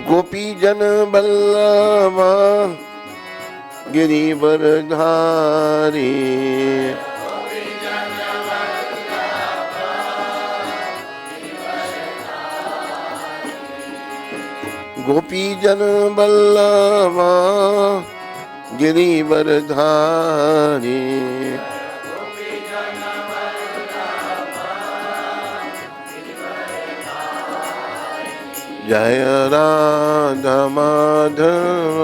गोपी जन बल्लभा गिरिवर धारी। गोपी जन बल्लभा गिरिवर धारी। जय राधा माधव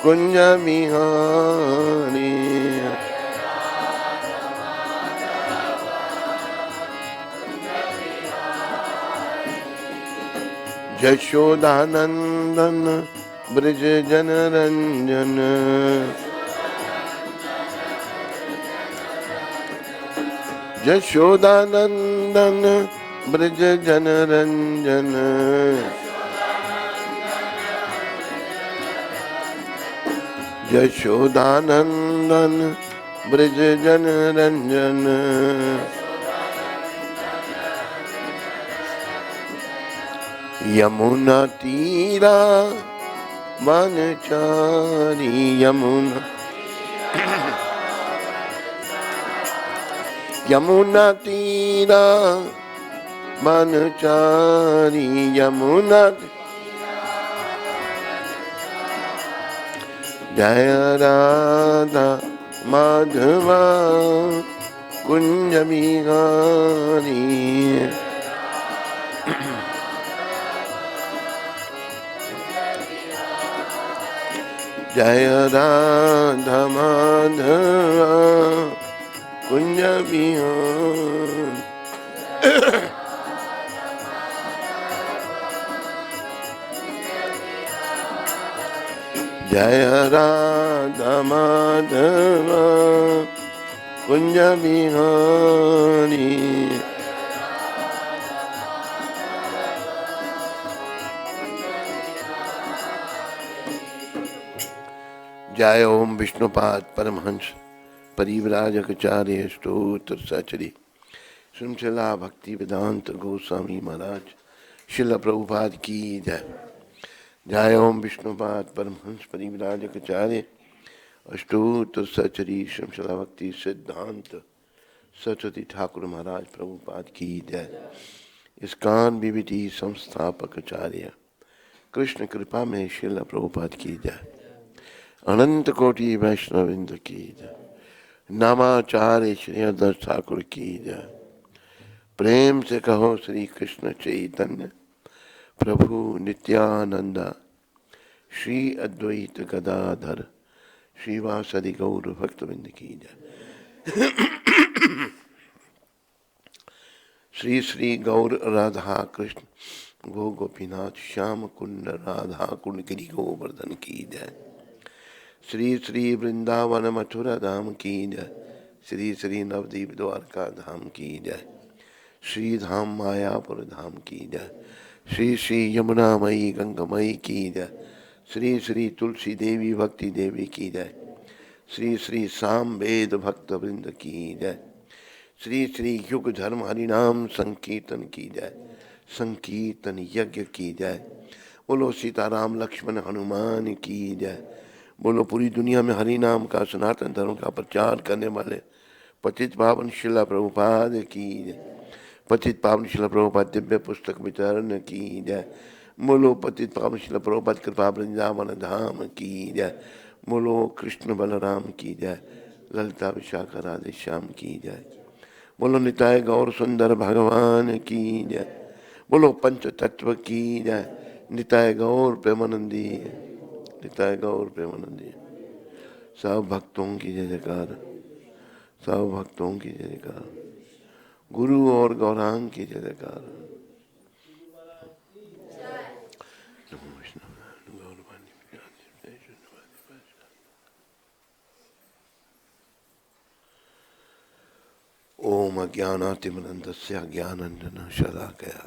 कुंज बिहारी। यशोदानंदन ब्रज जन रंजन। यशोदानंदन ब्रज जन रंजन। यशोदानंदन ब्रज जन रंजन। यमुना तीरा वनचारी। यमुना यमुना तीरा वनचारी। यमुना जय राधा माधवा कुंज बिहारी। जय राधा माधवा कुंज बिहारी। जय राधा माधवा कुंज बिहारी। जय ओम विष्णुपाद परमहंस परिव्राजकाचार्य स्तोत्र सचरी श्रीमचला भक्ति वेदांत गोस्वामी महाराज शिल प्रभुपाद की जय। जय ओम विष्णुपाद परमहंस परिव्राजकाचार्य अष्टोत्तर सचरी श्रीमचला भक्ति सिद्धांत सरस्वती ठाकुर महाराज प्रभुपाद की जय। इस्कान विविधि संस्थापक आचार्य कृष्ण कृपा में शिल प्रभुपाद की जय। अनंत कोटि वैष्णविंद की जय। नामाचार्य श्री अदर ठाकुर की जय। प्रेम से कहो श्री कृष्ण चैतन्य प्रभु नित्यानंद श्री अद्वैत गदाधर श्रीवासदि गौर भक्तविंद की जय। श्री श्री गौर राधा कृष्ण गो गोपीनाथ श्याम कुंड राधा कुंड गिरि गोवर्धन की जय। श्री श्री वृंदावन मथुरा धाम की जय। श्री श्री नवदीप द्वारका धाम की जय। श्री धाम मायापुर धाम की जय। श्री श्री यमुनामयी गंगामयी की जय। श्री श्री तुलसी देवी भक्ति देवी की जय। श्री श्री साम वेद भक्त वृंद की जय। श्री श्री युग धर्म हरिनाम संकीर्तन की जय। संकीर्तन यज्ञ की जय। बोलो सीताराम लक्ष्मण हनुमान की जय। बोलो पूरी दुनिया में हरि नाम का सनातन धर्म का प्रचार करने वाले पतित पावन शिला प्रभुपाद की जय। पतित पावन शिला प्रभुपाद दिव्य पुस्तक वितरण की जय। बोलो पतित पावन शिला प्रभुपाद कृपा वृंदावन धाम की जय। बोलो कृष्ण बलराम की जय। ललिता विशाखा राधे श्याम की जय। बोलो निताय गौर सुंदर भगवान की जय। बोलो पंच तत्व की जय। निताय गौर प्रेमानंदी निताय गौर प्रेमानंदी। सब भक्तों की जय जयकार। सब भक्तों की जय जयकार। गुरु और गौरांग की जय जयकार। ओम अज्ञानातिमनन्दस्य ज्ञानाञ्जनं शलाकया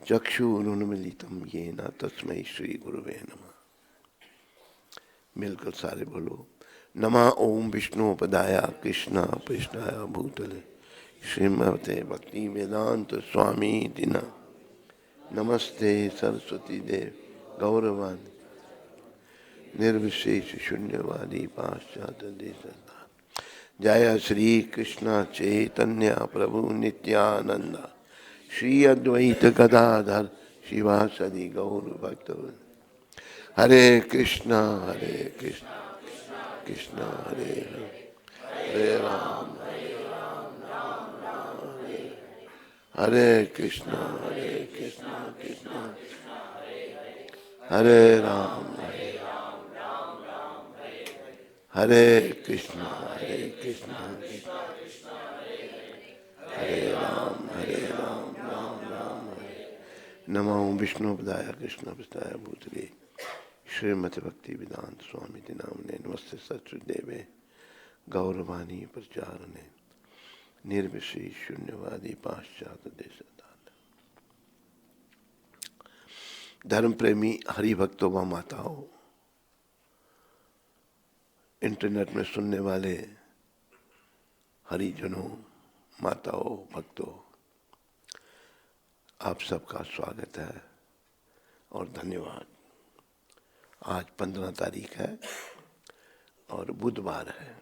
चक्षुरुन्मीलितं येन तस्मै श्री गुरुवे नमः। मिलकर सारे बोलो नमः ओम विष्णुपदाय कृष्णा कृष्णाय भूतले श्रीमते भक्ति वेदांत स्वामी दिना नमस्ते सरस्वती देव गौरवाणी निर्विशेष शून्यवादी पाश्चात्य देश। जय श्री कृष्ण चैतन्य प्रभु नित्यानंद श्री अद्वैत गदाधर शिवासदि गौर भक्त। हरे कृष्णा कृष्णा हरे हरे, हरे राम हरे कृष्णा कृष्णा हरे राम हरे कृष्णा कृष्णा हरे राम राम राम हरे। नमो विष्णुपदाय कृष्णपदाय भूतले श्रीमति भक्ति वेदांत स्वामी नामने नमस्ते सच्चिदेवे गौरवाणी प्रचारणे निर्विशेष शून्यवादी पाश्चात्य देश। धर्म प्रेमी हरि भक्तों व माताओं, इंटरनेट में सुनने वाले हरिजनों, माताओं, भक्तों, आप सबका स्वागत है और धन्यवाद। आज 15 तारीख है और बुधवार है।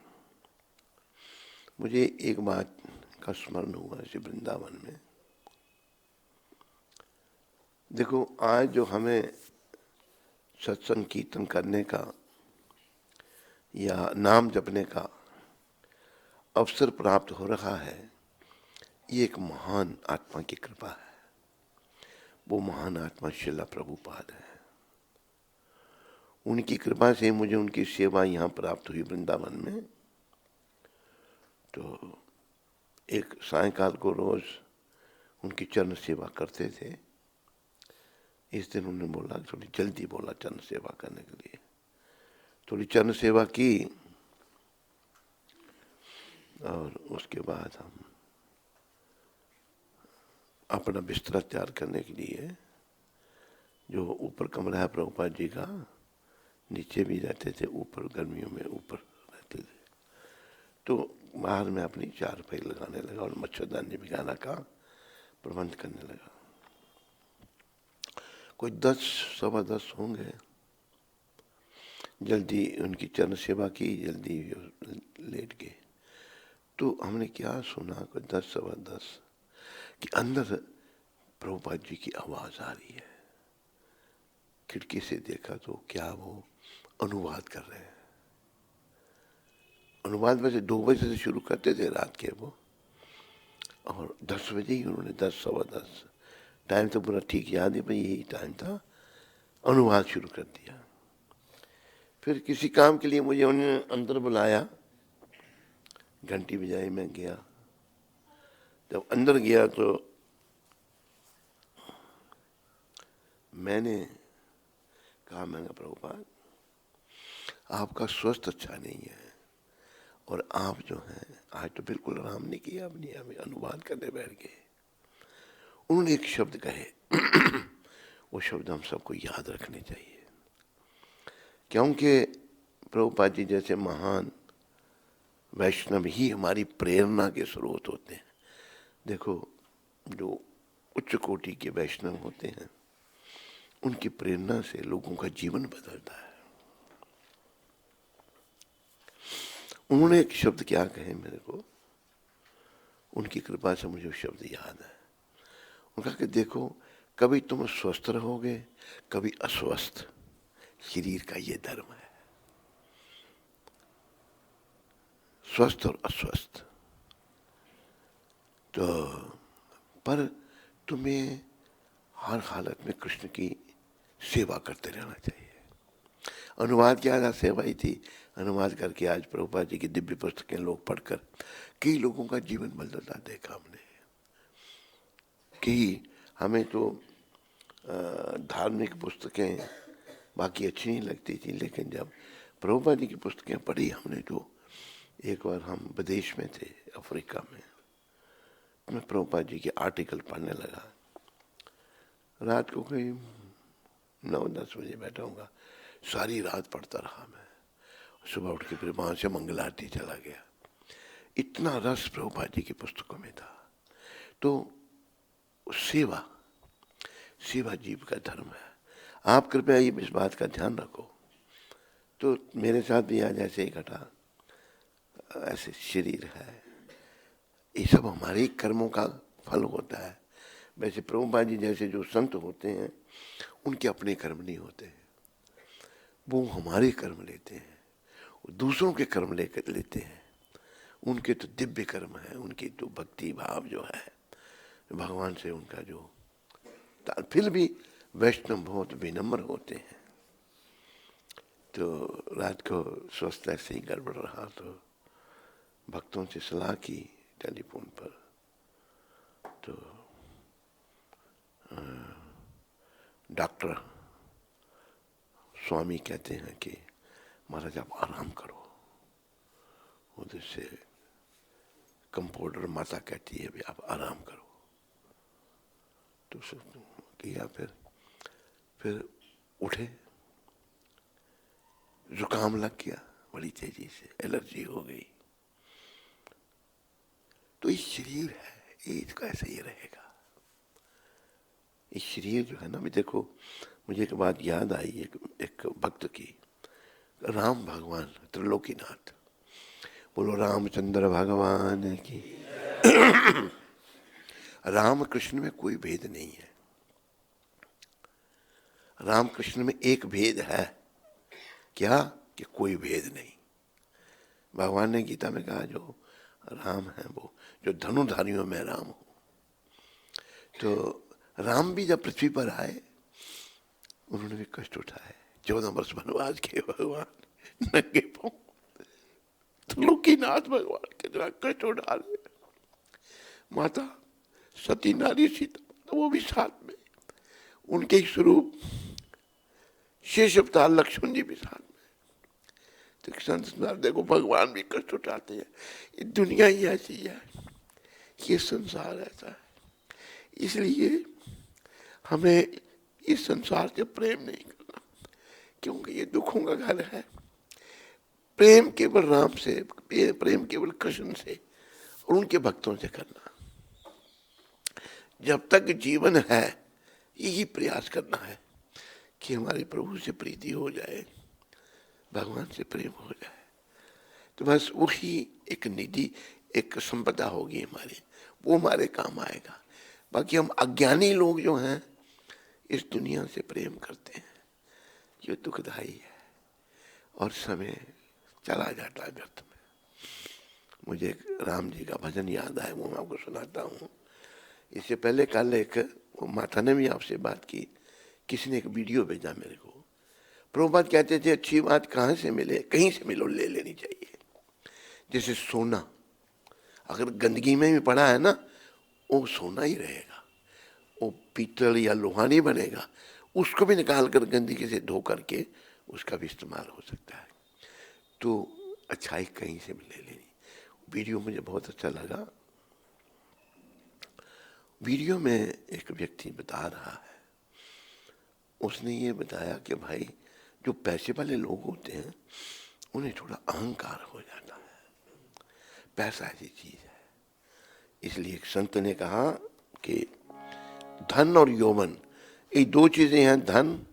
मुझे एक बात का स्मरण हुआ इसी वृंदावन में। देखो, आज जो हमें सत्संग कीर्तन करने का या नाम जपने का अवसर प्राप्त हो रहा है, ये एक महान आत्मा की कृपा है। वो महान आत्मा श्रील प्रभुपाद है। उनकी कृपा से मुझे उनकी सेवा यहाँ प्राप्त हुई वृंदावन में। तो एक सायंकाल को रोज उनकी चरण सेवा करते थे। इस दिन उन्होंने बोला, थोड़ी जल्दी बोला चरण सेवा करने के लिए। थोड़ी चरण सेवा की और उसके बाद हम अपना बिस्तर तैयार करने के लिए, जो ऊपर कमरा है प्रभुपाद जी का, नीचे भी रहते थे, ऊपर गर्मियों में ऊपर रहते थे, तो बाहर में अपनी चारपाई लगाने लगा और मच्छरदानी भिगाना का प्रबंध करने लगा। कोई 10 सवा 10 होंगे। जल्दी उनकी चरण सेवा की, जल्दी लेट गए। तो हमने क्या सुना, कोई 10 सवा 10 कि अंदर प्रभुपाद जी की आवाज आ रही है। खिड़की से देखा तो क्या वो अनुवाद कर रहे हैं। अनुवाद वैसे 2 बजे से शुरू करते थे रात के वो, और 10 बजे ही उन्होंने 10 सवा 10, टाइम तो पूरा ठीक याद है भाई, यही टाइम था, अनुवाद शुरू कर दिया। फिर किसी काम के लिए मुझे उन्होंने अंदर बुलाया, घंटी बजाई, मैं गया। जब अंदर गया तो मैंने कहा, मैंने प्रभुपाद आपका स्वास्थ्य अच्छा नहीं है और आप जो हैं आज तो बिल्कुल आराम नहीं किया, अपनी हमें अनुवाद करने बैठ गए। उन्होंने एक शब्द कहे वो शब्द हम सबको याद रखने चाहिए, क्योंकि प्रभुपाद जी जैसे महान वैष्णव ही हमारी प्रेरणा के स्रोत होते हैं। देखो, जो उच्च कोटि के वैष्णव होते हैं, उनकी प्रेरणा से लोगों का जीवन बदलता है। उन्होंने एक शब्द क्या कहे मेरे को, उनकी कृपा से मुझे वो शब्द याद है। उनका कि देखो, कभी तुम स्वस्थ रहोगे, कभी अस्वस्थ, शरीर का ये धर्म है, स्वस्थ और अस्वस्थ। तो पर तुम्हें हर हालत में कृष्ण की सेवा करते रहना चाहिए। अनुवाद क्या था, सेवा ही थी। अनुवाद करके आज प्रभुपाद जी की दिव्य पुस्तकें लोग पढ़कर कई लोगों का जीवन बदलता देखा हमने। कि हमें तो धार्मिक पुस्तकें बाकी अच्छी नहीं लगती थी, लेकिन जब प्रभुपाद जी की पुस्तकें पढ़ी हमने, तो एक बार हम विदेश में थे, अफ्रीका में, मैं प्रभुपाद जी के आर्टिकल पढ़ने लगा। रात को कोई 9-10 बजे बैठा हूँगा, सारी रात पढ़ता रहा मैं। सुबह उठ के फिर वहाँ से मंगल आरती चला गया। इतना रस प्रभुपाद जी की पुस्तकों में था। तो सेवा सेवा जीव का धर्म है। आप कृपया ये इस बात का ध्यान रखो। तो मेरे साथ भी आज ऐसे ही घटा, ऐसे शरीर है, ये सब हमारे ही कर्मों का फल होता है। वैसे प्रभुपाद जी जैसे जो संत होते हैं उनके अपने कर्म नहीं होते, वो हमारे कर्म लेते हैं, वो दूसरों के कर्म लेकर लेते हैं। उनके तो दिव्य कर्म है, उनकी तो भक्ति भाव जो है भगवान से उनका जो, फिर भी वैष्णव बहुत विनम्र होते हैं। तो रात को स्वस्थ ऐसे ही गड़बड़ रहा तो भक्तों से सलाह की टेलीफोन पर। तो डॉक्टर स्वामी कहते हैं कि महाराज आप आराम करो। उधर से कंपाउंडर माता कहती है भी आप आराम करो। तो किया, फिर उठे, जुकाम लग गया बड़ी तेजी से, एलर्जी हो गई। तो ये शरीर है, ये इसका ऐसा ही रहेगा। ये शरीर जो है ना, मैं देखो मुझे एक बात याद आई एक भक्त की, राम भगवान त्रिलोकीनाथ, बोलो रामचंद्र भगवान की। राम कृष्ण में कोई भेद नहीं है। राम कृष्ण में एक भेद है, क्या कि कोई भेद नहीं। भगवान ने गीता में कहा जो राम है वो जो धनुधारियों में राम हो। तो राम भी जब पृथ्वी पर आए उन्होंने भी कष्ट उठाए। 14 वर्ष वनवास के भगवान नंगे पांव त्रिलोकीनाथ भगवान के जरा कष्ट उठा रहे। माता सती नारी सीता तो वो भी साथ में, उनके ही स्वरूप शेष अवतार लक्ष्मण जी भी साथ में। तो संसार देखो भगवान भी कष्ट उठाते हैं। ये दुनिया ही ऐसी है, ये संसार ऐसा है। इसलिए हमें इस संसार से प्रेम नहीं करना, क्योंकि ये दुखों का घर है। प्रेम केवल राम से, प्रेम केवल कृष्ण से और उनके भक्तों से करना। जब तक जीवन है यही प्रयास करना है कि हमारे प्रभु से प्रीति हो जाए, भगवान से प्रेम हो जाए। तो बस वही एक निधि, एक संपदा होगी हमारी, वो हमारे काम आएगा। बाकी हम अज्ञानी लोग जो हैं इस दुनिया से प्रेम करते हैं, ये दुखदाई है और समय चला जाता है व्यर्थ में। मुझे एक राम जी का भजन याद आया, वो मैं आपको सुनाता हूँ। इससे पहले कल एक माता ने भी आपसे बात की, किसी ने एक वीडियो भेजा मेरे को। प्रभुपाद कहते थे अच्छी बात कहाँ से मिले, कहीं से मिलो ले लेनी चाहिए। जैसे सोना अगर गंदगी में भी पड़ा है ना, वो सोना ही रहेगा, वो पीतल या लोहा नहीं बनेगा। उसको भी निकाल कर गंदगी से धो करके उसका भी इस्तेमाल हो सकता है। तो अच्छाई कहीं से भी ले लेनी। वीडियो मुझे बहुत अच्छा लगा। वीडियो में एक व्यक्ति बता रहा है, उसने ये बताया कि भाई जो पैसे वाले लोग होते हैं उन्हें थोड़ा अहंकार हो जाता है। पैसा ऐसी चीज है। इसलिए एक संत ने कहा कि धन और यौवन, ये दो चीजें हैं, धन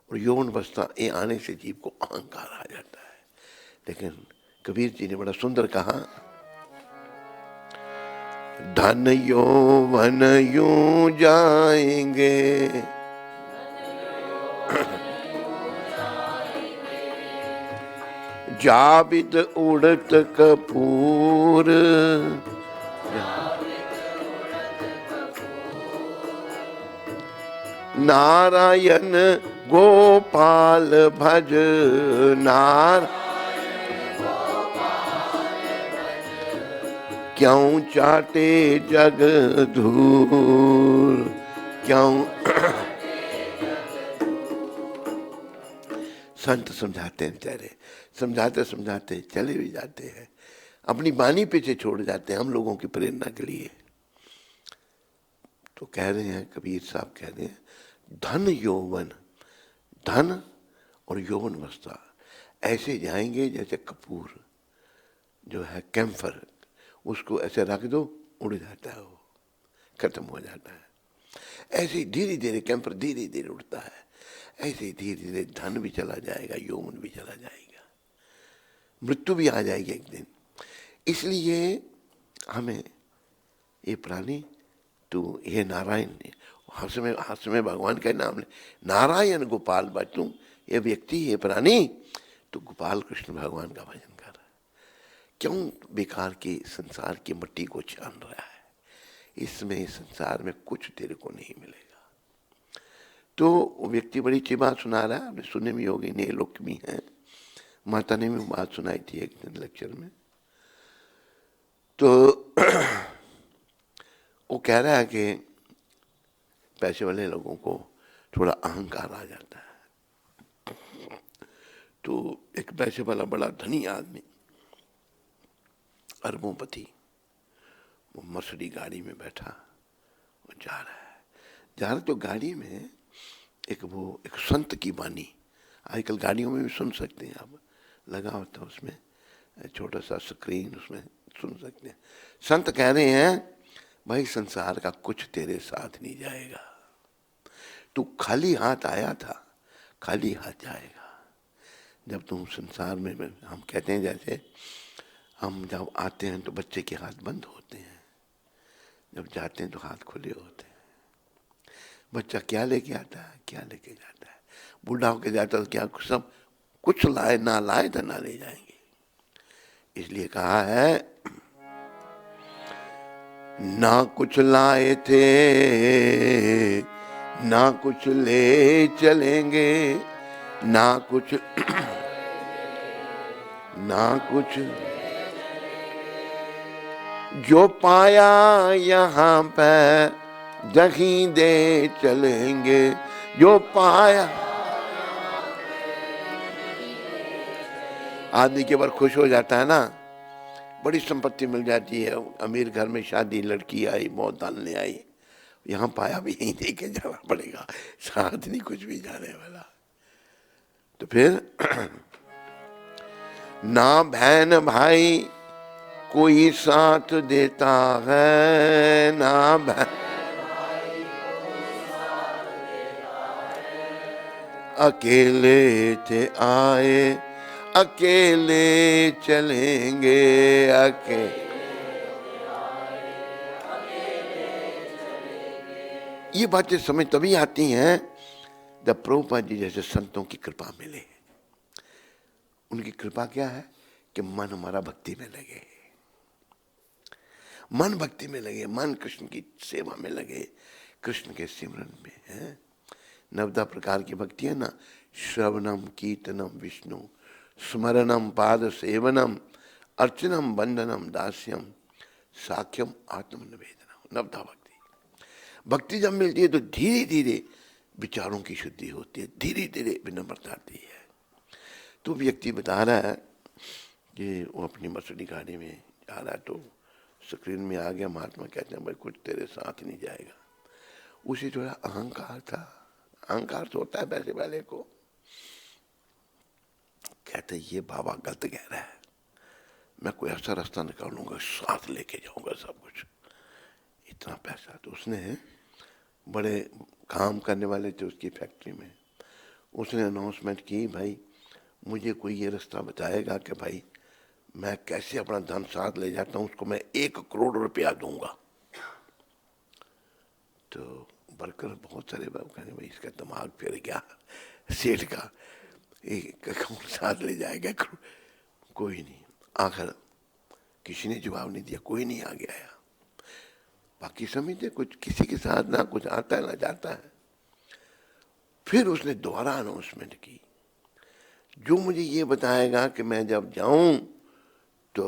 और यौवन अवस्था, ये आने से जीव को अहंकार आ जाता है। लेकिन कबीर जी ने बड़ा सुंदर कहा, धन यौवन यूं जाएंगे, जाविद उड़त कपूर, नारायण गोपाल भज, क्यों चाटे जग धूल, क्यों। संत समझाते हैं तेरे, समझाते समझाते चले भी जाते हैं, अपनी बानी पीछे छोड़ जाते हैं हम लोगों की प्रेरणा के लिए। तो कह रहे हैं, कबीर साहब कह रहे हैं, धन यौवन, धन और यौवन अवस्था ऐसे जाएंगे जैसे कपूर जो है कैम्फर, उसको ऐसे रख दो उड़ जाता है, वो खत्म हो जाता है। ऐसे ही धीरे धीरे कैंपर धीरे धीरे उठता है, ऐसे ही धीरे धीरे धन भी चला जाएगा, यौवन भी चला जाएगा, मृत्यु भी आ जाएगी एक दिन। इसलिए हमें ये प्राणी, तू हे नारायण, हर्ष में भगवान का नाम ले, नारायण गोपाल बचू, ये व्यक्ति ये प्राणी तो गोपाल कृष्ण भगवान का भजन कर रहा है। क्यों बेकार की संसार की मट्टी को छान रहा है? इसमें संसार में कुछ तेरे को नहीं मिलेगा। तो वो व्यक्ति बड़ी अच्छी बात सुना रहा है, आपने सुने भी होगी, नए लोग भी हैं, माता ने भी बात सुनाई थी एक दिन लेक्चर में। तो वो कह रहा है कि पैसे वाले लोगों को थोड़ा अहंकार आ जाता है। तो एक पैसे वाला बड़ा धनी आदमी, अरबोंपति, वो मर्सिडीज गाड़ी में बैठा, वो जा रहा तो गाड़ी में एक संत की वाणी, आजकल गाड़ियों में भी सुन सकते हैं आप, लगा होता है उसमें छोटा सा स्क्रीन, उसमें सुन सकते हैं। संत कह रहे हैं, भाई संसार का कुछ तेरे साथ नहीं जाएगा, तू खाली हाथ आया था, खाली हाथ जाएगा। जब तुम संसार में, हम कहते हैं जैसे हम जब आते हैं तो बच्चे के हाथ बंद होते हैं, जब जाते हैं तो हाथ खुले होते हैं। बच्चा क्या लेके आता है, क्या लेके जाता है, बूढ़ा होके जाता है तो क्या सब कुछ लाए, ना लाए तो ना ले जाएंगे। इसलिए कहा है, ना कुछ लाए थे ना कुछ ले चलेंगे, ना कुछ ना कुछ, जो पाया यहाँ पे दही दे चलेंगे, जो पाया। आदमी के बार खुश हो जाता है ना, बड़ी संपत्ति मिल जाती है, अमीर घर में शादी, लड़की आई, मौत डालने आई, यहाँ पाया भी यहीं दे के जाना पड़ेगा, साथ नहीं कुछ भी जाने वाला। तो फिर ना बहन भाई कोई साथ देता है, ना बहन अकेले थे आए, अकेले चलेंगे, अकेले। ये बातें समझ तभी आती हैं जब प्रभुपाद जी जैसे संतों की कृपा मिले। उनकी कृपा क्या है कि मन हमारा भक्ति में लगे, मन भक्ति में लगे, मन कृष्ण की सेवा में लगे, कृष्ण के सिमरन में है। 9 प्रकार की भक्ति है ना, श्रवणम कीर्तनम विष्णु, स्मरणम पाद सेवनम, अर्चनम बंदनम दास्यम, साख्यम आत्मनिवेदनम। 9 भक्ति, भक्ति जब मिलती है तो धीरे धीरे विचारों की शुद्धि होती है, धीरे धीरे विनम्रता आती है। तो व्यक्ति बता रहा है कि वो अपनी मर्सिडीज गाड़ी में जा रहा है, तो स्क्रीन में आ गया, महात्मा कहते हैं भाई कुछ तेरे साथ नहीं जाएगा। उसे थोड़ा अहंकार था, अहंकार तो होता है पैसे वाले को। कहते ये बाबा गलत कह रहा है, मैं कोई ऐसा रास्ता निकालूंगा, साथ लेके जाऊंगा सब कुछ, इतना पैसा। तो उसने, बड़े काम करने वाले थे उसकी फैक्ट्री में, उसने अनाउंसमेंट की, भाई मुझे कोई ये रास्ता बताएगा कि भाई मैं कैसे अपना धन साथ ले जाता हूँ, उसको मैं 1 करोड़ रुपया दूंगा। तो वर्कर बहुत सारे कहने भाई इसका दिमाग फिर गया सेठ का, 1 करोड़ साथ ले जाएगा, कोई नहीं। आखिर किसी ने जवाब नहीं दिया, कोई नहीं आगे आया। बाकी समझते कुछ किसी के साथ ना कुछ आता है ना जाता है। फिर उसने दोबारा अनाउंसमेंट की, जो मुझे ये बताएगा कि मैं जब जाऊं तो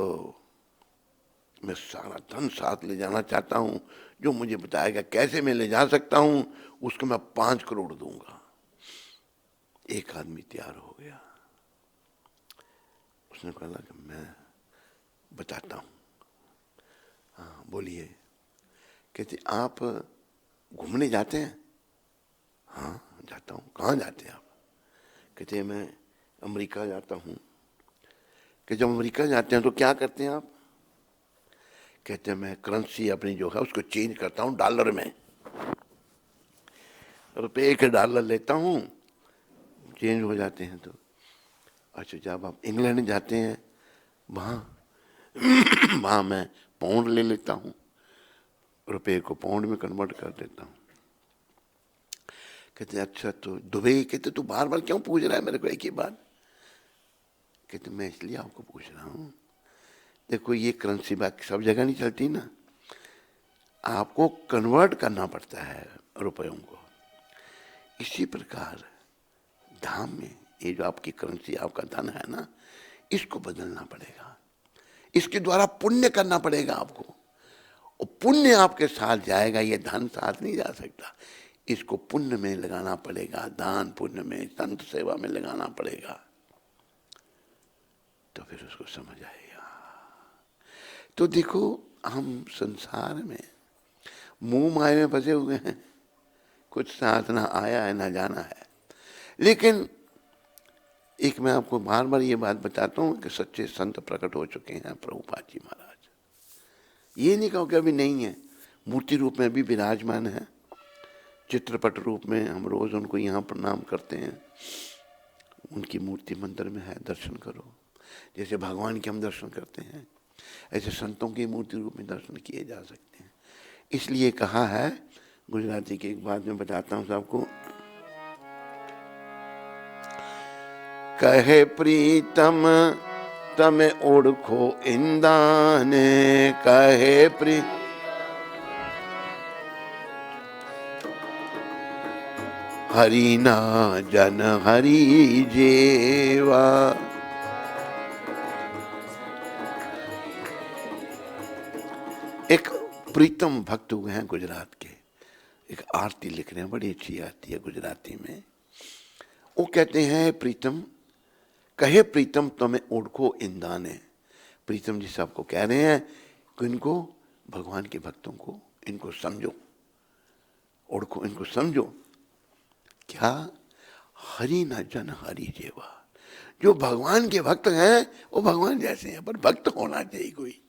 मैं सारा धन साथ ले जाना चाहता हूं, जो मुझे बताएगा कैसे मैं ले जा सकता हूं, उसको मैं 5 करोड़ दूंगा। एक आदमी तैयार हो गया, उसने कहा कि मैं बताता हूं। हाँ बोलिए। कहते आप घूमने जाते हैं? हाँ जाता हूँ। कहाँ जाते हैं आप? कहते मैं अमेरिका जाता हूँ। कि जब अमेरिका जाते हैं तो क्या करते हैं आप? कहते हैं मैं करेंसी अपनी जो है उसको चेंज करता हूँ डॉलर में। रुपये के डॉलर लेता हूँ, चेंज हो जाते हैं तो। अच्छा, जब आप इंग्लैंड जाते हैं वहाँ मैं पाउंड ले लेता हूँ, रुपये को पाउंड में कन्वर्ट कर देता हूँ। कहते अच्छा तो दुबई, कहते तू बार बार क्यों पूछ रहा है मेरे को एक ही बात? कहते मैं इसलिए आपको पूछ रहा हूँ, देखो ये करेंसी बाकी सब जगह नहीं चलती ना, आपको कन्वर्ट करना पड़ता है रुपयों को। इसी प्रकार धाम में ये जो आपकी करेंसी, आपका धन है ना, इसको बदलना पड़ेगा, इसके द्वारा पुण्य करना पड़ेगा आपको, और पुण्य आपके साथ जाएगा, ये धन साथ नहीं जा सकता। इसको पुण्य में लगाना पड़ेगा, दान पुण्य में, संत सेवा में लगाना पड़ेगा, तो फिर उसको समझ आएगा। तो देखो हम संसार में मुंह माया में फंसे हुए हैं, कुछ साथ ना आया है ना जाना है। लेकिन एक मैं आपको बार बार ये बात बताता हूँ कि सच्चे संत प्रकट हो चुके हैं प्रभुपाद जी महाराज। ये नहीं कहो कि अभी नहीं है, मूर्ति रूप में भी विराजमान है, चित्रपट रूप में हम रोज उनको यहाँ प्रणाम करते हैं। उनकी मूर्ति मंदिर में है, दर्शन करो। जैसे भगवान के हम दर्शन करते हैं, ऐसे संतों की मूर्ति रूप में दर्शन किए जा सकते हैं। इसलिए कहा है, गुजराती की एक बात मैं बताता हूँ सबको। कहे प्रीतम तमे ओढ़खो इंदाने, कहे हरि ना जन हरि जेवा। एक प्रीतम भक्त हुए हैं गुजरात के, एक आरती लिख रहे हैं, बड़ी अच्छी आती है गुजराती में। वो कहते हैं प्रीतम, कहे प्रीतम तुम्हें ओढ़खो इंदाने। प्रीतम जी सबको कह रहे हैं कि इनको, भगवान के भक्तों को, इनको समझो, ओढ़खो, इनको समझो। क्या? हरि न जन हरि जेवा। जो भगवान के भक्त हैं वो भगवान जैसे हैं, पर भक्त होना चाहिए कोई।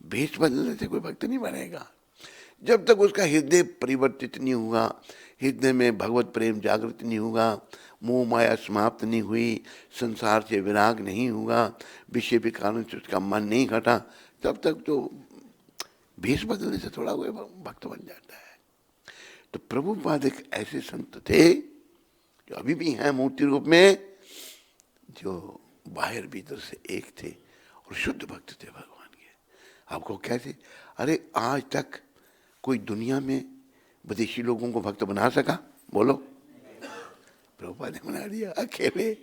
भेष बदलने से कोई भक्त नहीं बनेगा। जब तक उसका हृदय परिवर्तित नहीं हुआ, हृदय में भगवत प्रेम जागृत नहीं हुआ, मोह माया समाप्त नहीं हुई, संसार से विराग नहीं हुआ, विषय के कारण से उसका मन नहीं घटा, तब तक तो भेष बदलने से थोड़ा कोई भक्त बन जाता है। तो प्रभुपाद एक ऐसे संत थे जो अभी भी हैं मूर्ति रूप में, जो बाहर भीतर से एक थे और शुद्ध भक्त थे भगवान के। आपको कैसे? अरे आज तक कोई दुनिया में विदेशी लोगों को भक्त बना सका? बोलो। प्रभुपाद ने बना दिया अकेले,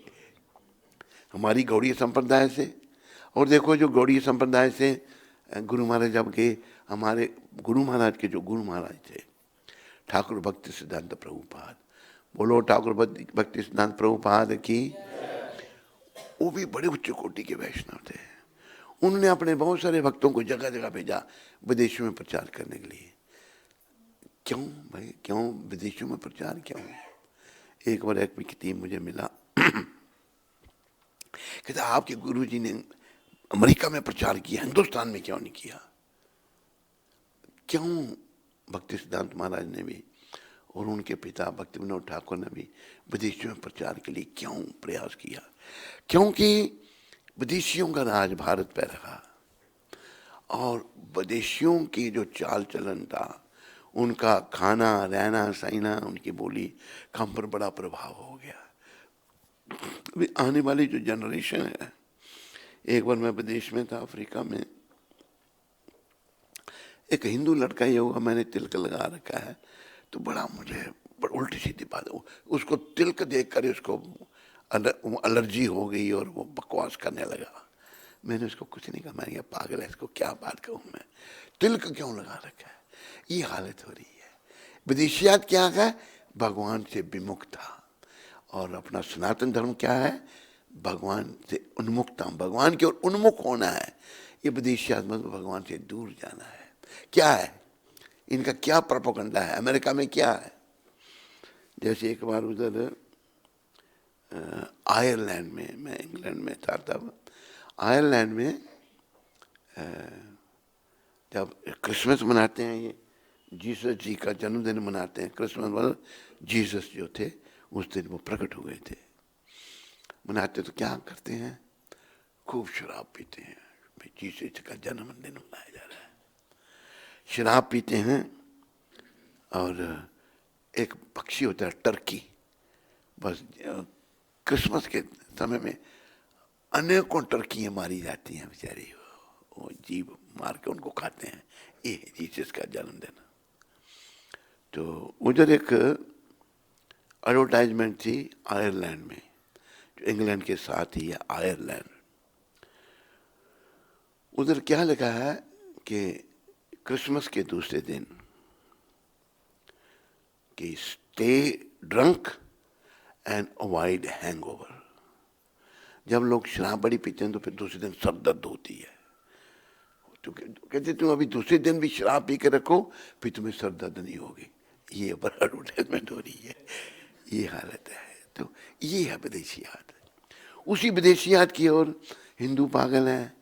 हमारी गौड़ीय संप्रदाय से। और देखो जो गौड़ीय संप्रदाय से गुरु महाराज जब के, हमारे गुरु महाराज के जो गुरु महाराज थे ठाकुर भक्ति सिद्धांत प्रभुपाद, बोलो ठाकुर भक्ति सिद्धांत प्रभुपाद की। वो भी बड़े उच्च कोटि के वैष्णव थे। उन्होंने अपने बहुत सारे भक्तों को जगह जगह भेजा विदेशों में प्रचार करने के लिए। क्यों भाई, क्यों विदेशों में प्रचार क्यों? एक बार एक व्यक्ति मुझे मिला, कहता आपके गुरुजी ने अमेरिका में प्रचार किया, हिंदुस्तान में क्यों नहीं किया? क्यों? भक्ति सिद्धांत महाराज ने भी और उनके पिता भक्ति विनोद ठाकुर ने भी विदेशियों में प्रचार के लिए क्यों प्रयास किया? क्योंकि विदेशियों का राज भारत पर रहा और विदेशियों की जो चाल चलन था, उनका खाना रहना सहना, उनकी बोली का हम पर बड़ा प्रभाव हो गया। अभी आने वाली जो जनरेशन है, एक बार मैं विदेश में था अफ्रीका में, एक हिंदू लड़का ये हुआ, मैंने तिलक लगा रखा है, तो बड़ा मुझे उल्टी सीधी बात, उसको तिलक देख कर उसको एलर्जी हो गई और वो बकवास करने लगा। मैंने उसको कुछ नहीं कहा, मैंने कहा पागल है, इसको क्या बात कहूँ मैं, तिलक क्यों लगा रखा है? ये हालत हो रही है। विदेशियात क्या है? भगवान से विमुख था, और अपना सनातन धर्म क्या है? भगवान से उन्मुखता, भगवान की ओर उन्मुख होना है। ये विदेशियात मतलब भगवान से दूर जाना है। क्या है इनका, क्या प्रोपेगेंडा है? अमेरिका में क्या है? जैसे एक बार उधर आयरलैंड में, मैं इंग्लैंड में था तब, आयरलैंड में जब क्रिसमस मनाते हैं ये जीसस जी का जन्मदिन मनाते हैं। क्रिसमस मतलब जीसस जो थे उस दिन वो प्रकट हुए थे। मनाते तो क्या करते हैं, खूब शराब पीते हैं, भाई जीसस का जन्मदिन मनाया जा रहा है। शराब पीते हैं और एक पक्षी होता है टर्की, बस क्रिसमस के समय में अनेकों टर्कियाँ मारी जाती हैं बेचारी, वो जीव मार के उनको खाते हैं। ये है जीसस का जन्मदिन। तो उधर एक एडवर्टाइजमेंट थी आयरलैंड में, जो इंग्लैंड के साथ ही है आयरलैंड। उधर क्या लिखा है कि क्रिसमस के दूसरे दिन कि stay drunk and avoid hangover. जब लोग शराब बड़ी पीते हैं तो फिर दूसरे दिन सर दर्द होती है, तो कहते तुम अभी दूसरे दिन भी शराब पी के रखो, फिर तुम्हें सर दर्द नहीं होगी। ये पर एडवर्टाइजमेंट हो रही है, ये हालत है। तो ये है विदेशियात। उसी विदेशियात की ओर हिंदू पागल हैं,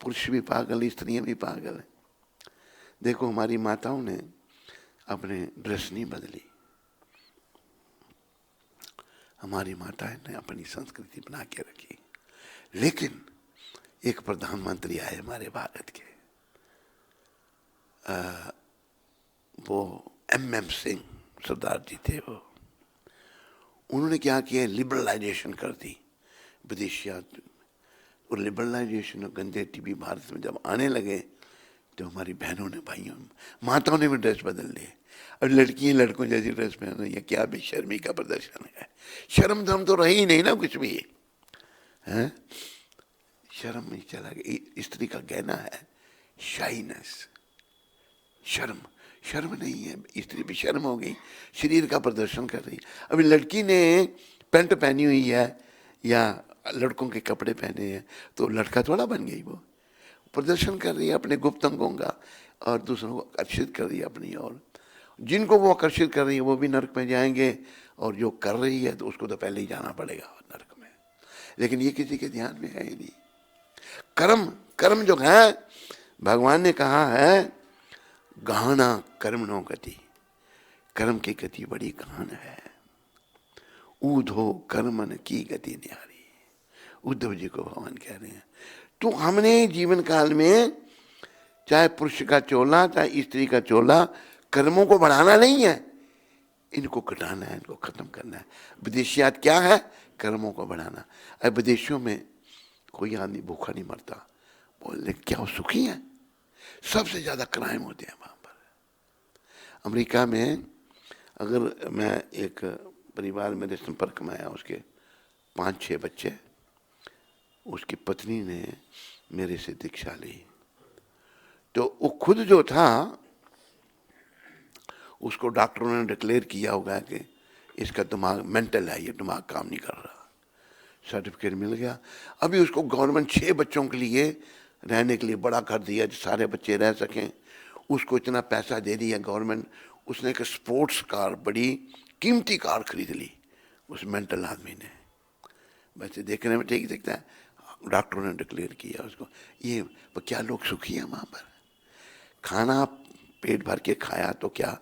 पुरुष भी पागल, स्त्रियां भी पागल हैं। देखो हमारी माताओं ने अपने ड्रेस नहीं बदली, हमारी माताएं ने अपनी संस्कृति बना के रखी। लेकिन एक प्रधानमंत्री आए हमारे भारत के, वो MM सिंह सरदार जी थे। वो उन्होंने क्या किया, लिबरलाइजेशन कर दी विदेशियात। और लिबरलाइजेशन और गंदे टीवी भारत में जब आने लगे तो हमारी बहनों ने, भाइयों, माताओं ने भी ड्रेस बदल लिए। और लड़कियां लड़कों जैसी ड्रेस पहन रही है। क्या बेशर्मी का प्रदर्शन है। शर्म धर्म तो रही ही नहीं ना कुछ भी है। शर्म नहीं चला गया। स्त्री का गहना है शाइनेस, शर्म। शर्म नहीं है, स्त्री भी शर्म हो गई, शरीर का प्रदर्शन कर रही है। अभी लड़की ने पैंट पहनी हुई है या लड़कों के कपड़े पहने हैं तो लड़का थोड़ा बन गई, वो प्रदर्शन कर रही है अपने गुप्त अंगों का और दूसरों को आकर्षित कर रही है अपनी ओर। जिनको वो आकर्षित कर रही है वो भी नरक में जाएंगे, और जो कर रही है तो उसको तो पहले ही जाना पड़ेगा नरक में। लेकिन ये किसी के ध्यान में है ही नहीं। कर्म, कर्म जो है, भगवान ने कहा है गहना कर्मणो गति, कर्म की गति बड़ी गहन है। ऊधो कर्मन की गति न्यारी, उद्धव जी को भगवान कह रहे हैं। तो हमने जीवन काल में चाहे पुरुष का चोला चाहे स्त्री का चोला, कर्मों को बढ़ाना नहीं है, इनको घटाना है, इनको खत्म करना है। विदेशियात क्या है, कर्मों को बढ़ाना। अब विदेशों में कोई आदमी भूखा नहीं मरता, बोले क्या वो सुखी है? सबसे ज्यादा क्राइम होते हैं वहां पर। अमेरिका में अगर मैं एक परिवार मेरे संपर्क में आया, उसके 5-6 बच्चे, उसकी पत्नी ने मेरे से दीक्षा ली। तो वो खुद जो था उसको डॉक्टरों ने डिक्लेयर किया होगा कि इसका दिमाग मेंटल है, ये दिमाग काम नहीं कर रहा। सर्टिफिकेट मिल गया। अभी उसको गवर्नमेंट 6 बच्चों के लिए रहने के लिए बड़ा घर दिया, सारे बच्चे रह सकें। उसको इतना पैसा दे दिया गवर्नमेंट, उसने एक स्पोर्ट्स कार, बड़ी कीमती कार खरीद ली उस मेंटल आदमी ने। वैसे देखने में ठीक दिखता है, डॉक्टरों ने डिक्लेयर किया उसको। ये क्या लोग सुखी हैं वहाँ पर? खाना पेट भर के खाया तो क्या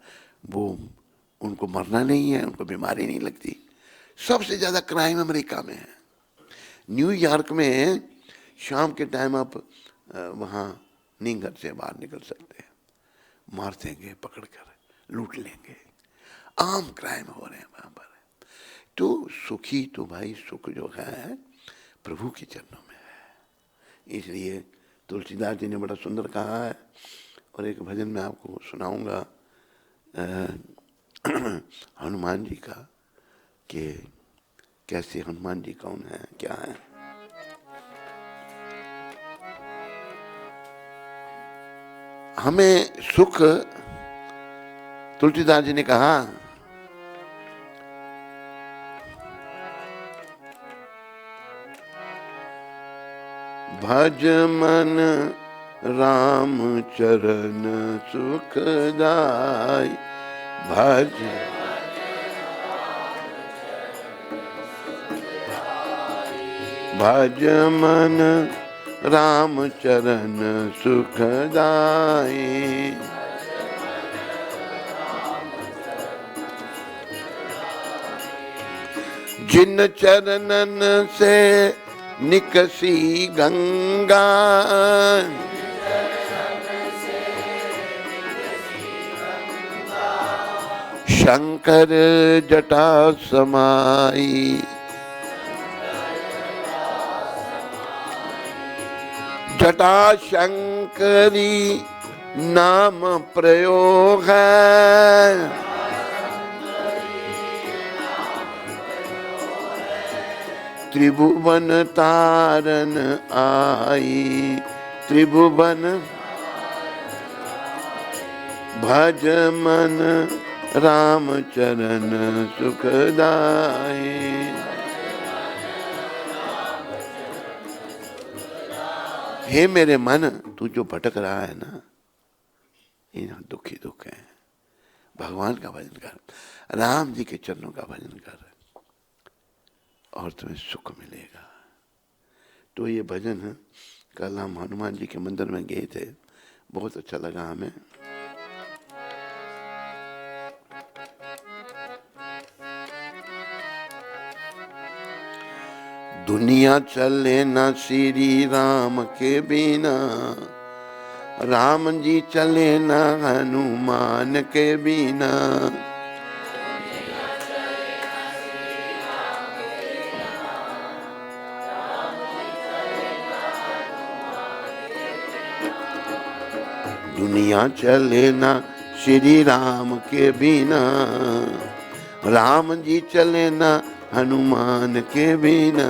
वो उनको मरना नहीं है, उनको बीमारी नहीं लगती? सबसे ज़्यादा क्राइम अमेरिका में है। न्यूयॉर्क में शाम के टाइम आप वहाँ नहीं घर से बाहर निकल सकते, मार देंगे, पकड़ कर लूट लेंगे। आम क्राइम हो रहे हैं वहाँ पर। तो सुखी तो भाई सुख जो है प्रभु के चरणों में है। इसलिए तुलसीदास जी ने बड़ा सुंदर कहा है, और एक भजन मैं आपको सुनाऊंगा हनुमान जी का, कि कैसे हनुमान जी कौन है, क्या है। हमें सुख, तुलसीदास जी ने कहा भज मन राम चरण सुखदाई, भज भज मन राम चरण सुखदाई, जिन चरणन से निकसी गंगा, शंकर जटा समाई। जटा शंकरी नाम प्रयोग है, त्रिभुवन तारन आई। त्रिभुवन भज मन राम चरण सुखदाई। हे मेरे मन, तू जो भटक रहा है ना, ये दुखी दुख है, भगवान का भजन कर, राम जी के चरणों का भजन कर और तुम्हें सुख मिलेगा। तो ये भजन कल हम हनुमान जी के मंदिर में गए थे, बहुत अच्छा लगा हमें। दुनिया चले ना श्री राम के बिना, राम जी चले ना हनुमान के बिना। दुनिया चले ना श्री राम के बिना, राम जी चले ना हनुमान के बिना।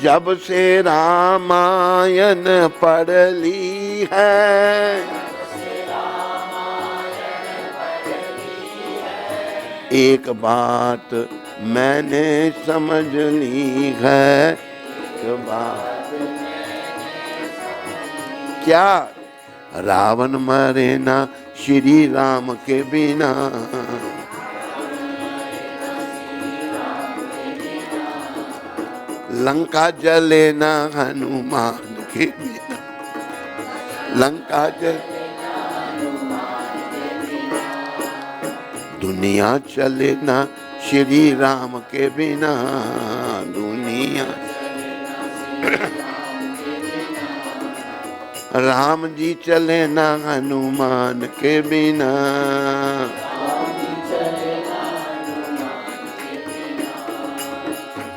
जब से रामायण पढ़ ली है, एक बात मैंने समझ ली है। एक बात क्या? रावण मरे ना श्री राम के बिना, लंका जले ना हनुमान के बिना। लंका जले, दुनिया चले ना श्री राम के बिना। दुनिया राम जी चले ना हनुमान के बिना।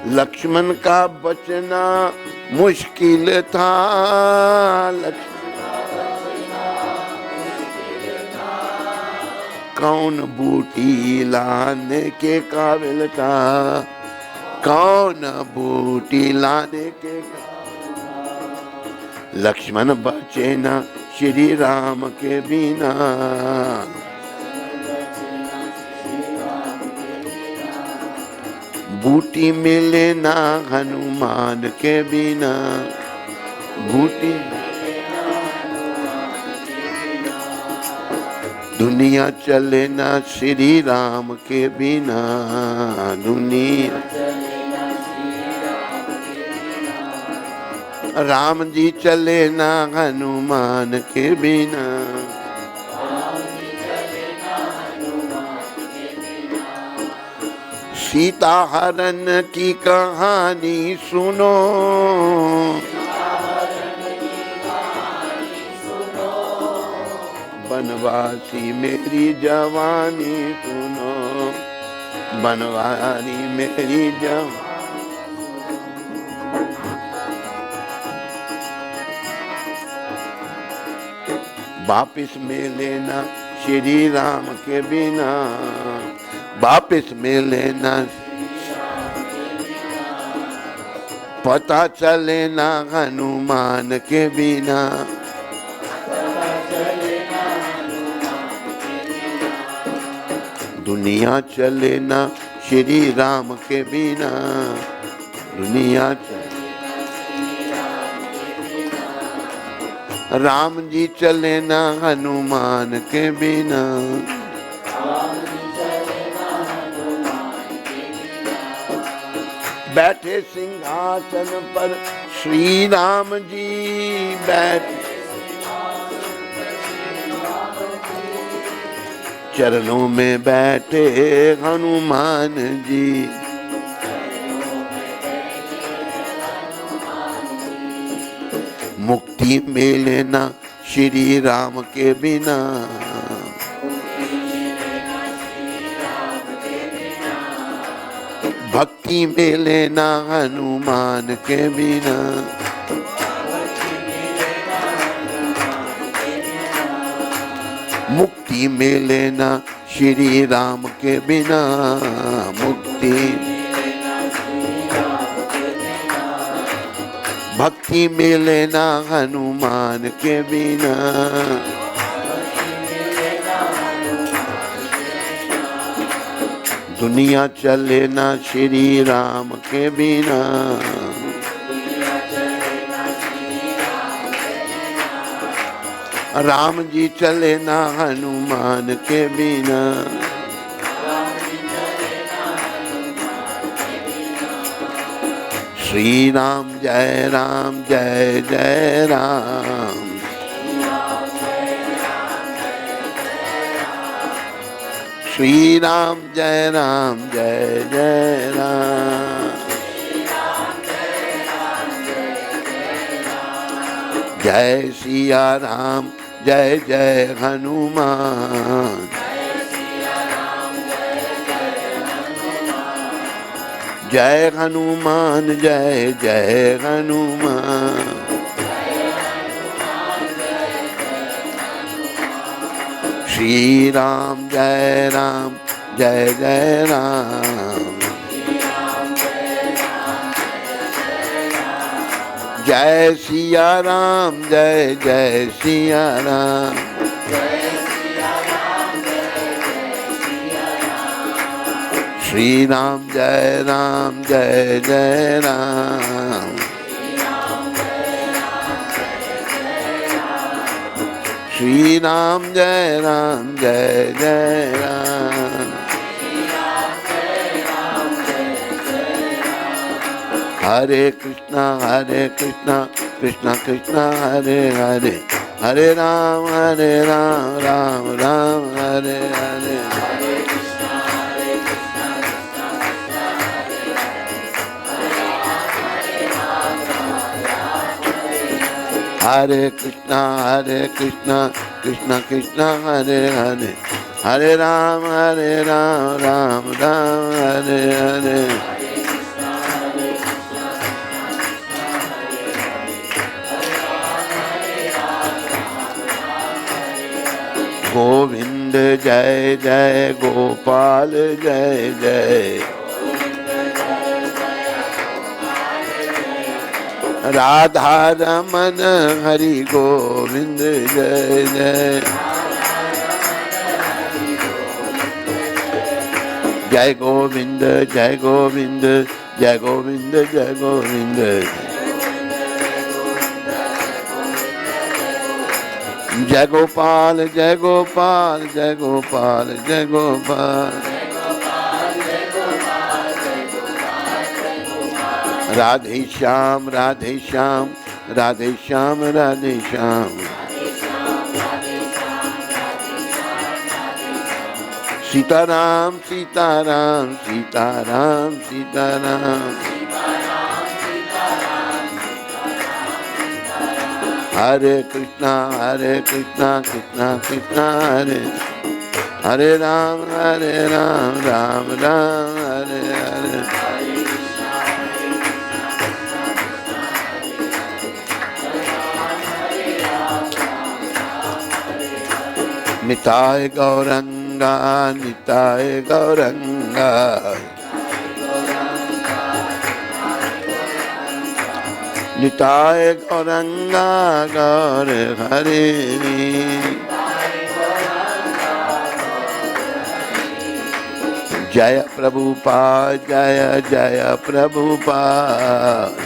लक्ष्मण का बचना मुश्किल था, कौन बूटी लाने के काबिल था, कौन बूटी लाने के। लक्ष्मण बचे ना श्री राम के बिना। बूटी मिले ना हनुमान के बिना। बूटी दुनिया चले ना श्री राम के बिना। दुनिया राम जी चले ना हनुमान के बिना। सीता हरण की कहानी सुनो, बनवासी मेरी जवानी सुनो, बनवारी मेरी जवानी। वापिस में लेना श्री राम के बिना। वापिस में लेना, पता चले ना हनुमान के बिना। दुनिया चले ना श्री राम के बिना। दुनिया चले, राम जी चले ना हनुमान के बिना। बैठे सिंहासन पर श्री राम जी बैठ चरणों में बैठे हनुमान जी। मुक्ति मिले ना श्री राम के बिना, भक्ति मिले ना हनुमान के बिना। मुक्ति मिले ना श्री राम के बिना, मुक्ति भक्ति मिले ना हनुमान के बिना। दुनिया चले ना श्री राम के बिना, राम जी चले ना हनुमान के बिना। श्री राम जय राम जय जय राम। श्री राम जय राम जय जय राम। जय सिया राम जय जय हनुमान। जय हनुमान जय जय हनुमान। श्री राम जय राम जय जय राम। जय सिया राम जय जय सिया राम। श्री राम जय राम जय जय राम। श्री राम जय राम जय जय राम। हरे कृष्णा कृष्णा कृष्णा हरे हरे, हरे राम राम राम हरे हरे। हरे कृष्णा कृष्णा कृष्णा हरे हरे, हरे राम राम राम हरे हरे। गोविंद जय जय गोपाल जय जय। राधा रमन हरि गोविंद जय जय। जय गोविंद जय गोविंद जय गोविंद जय गोविंद। जय गोपाल जय गोपाल जय गोपाल जय गोपाल। राधे श्याम राधे श्याम राधे श्याम राधे श्याम। सीताराम सीताराम सीताराम सीताराम। हरे कृष्णा कृष्णा कृष्णा हरे, हरे राम राम राम हरे हरे। निताय गौरंगा निताय गौरंगा। निताय गौरंगा गौर हरे। जय प्रभुपाद जय जय प्रभुपाद।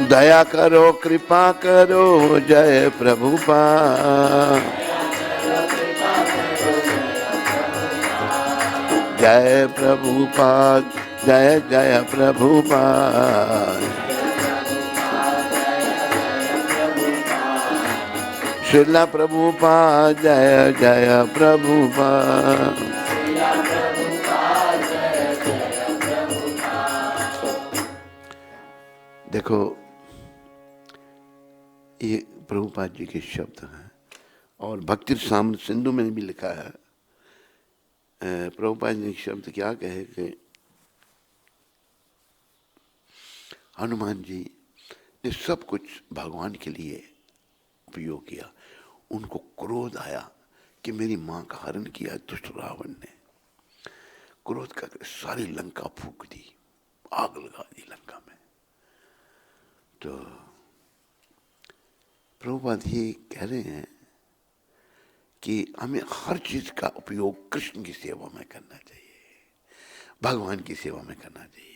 दया करो कृपा करो जय प्रभुपाद। जय प्रभुपाद जय जय प्रभुपाद, श्रीला प्रभुपाद जय जय प्रभुपाद। देखो ये प्रभुपाद जी के शब्द हैं और भक्ति साम्र सिंधु में भी लिखा है। प्रभुपाद जी शब्द क्या कहे कि हनुमान जी ने सब कुछ भगवान के लिए उपयोग किया। उनको क्रोध आया कि मेरी मां का हरण किया दुष्ट रावण ने। क्रोध करके सारी लंका फूंक दी, आग लगा दी लंका में। तो प्रभुपाद ये कह रहे हैं कि हमें हर चीज का उपयोग कृष्ण की सेवा में करना चाहिए, भगवान की सेवा में करना चाहिए।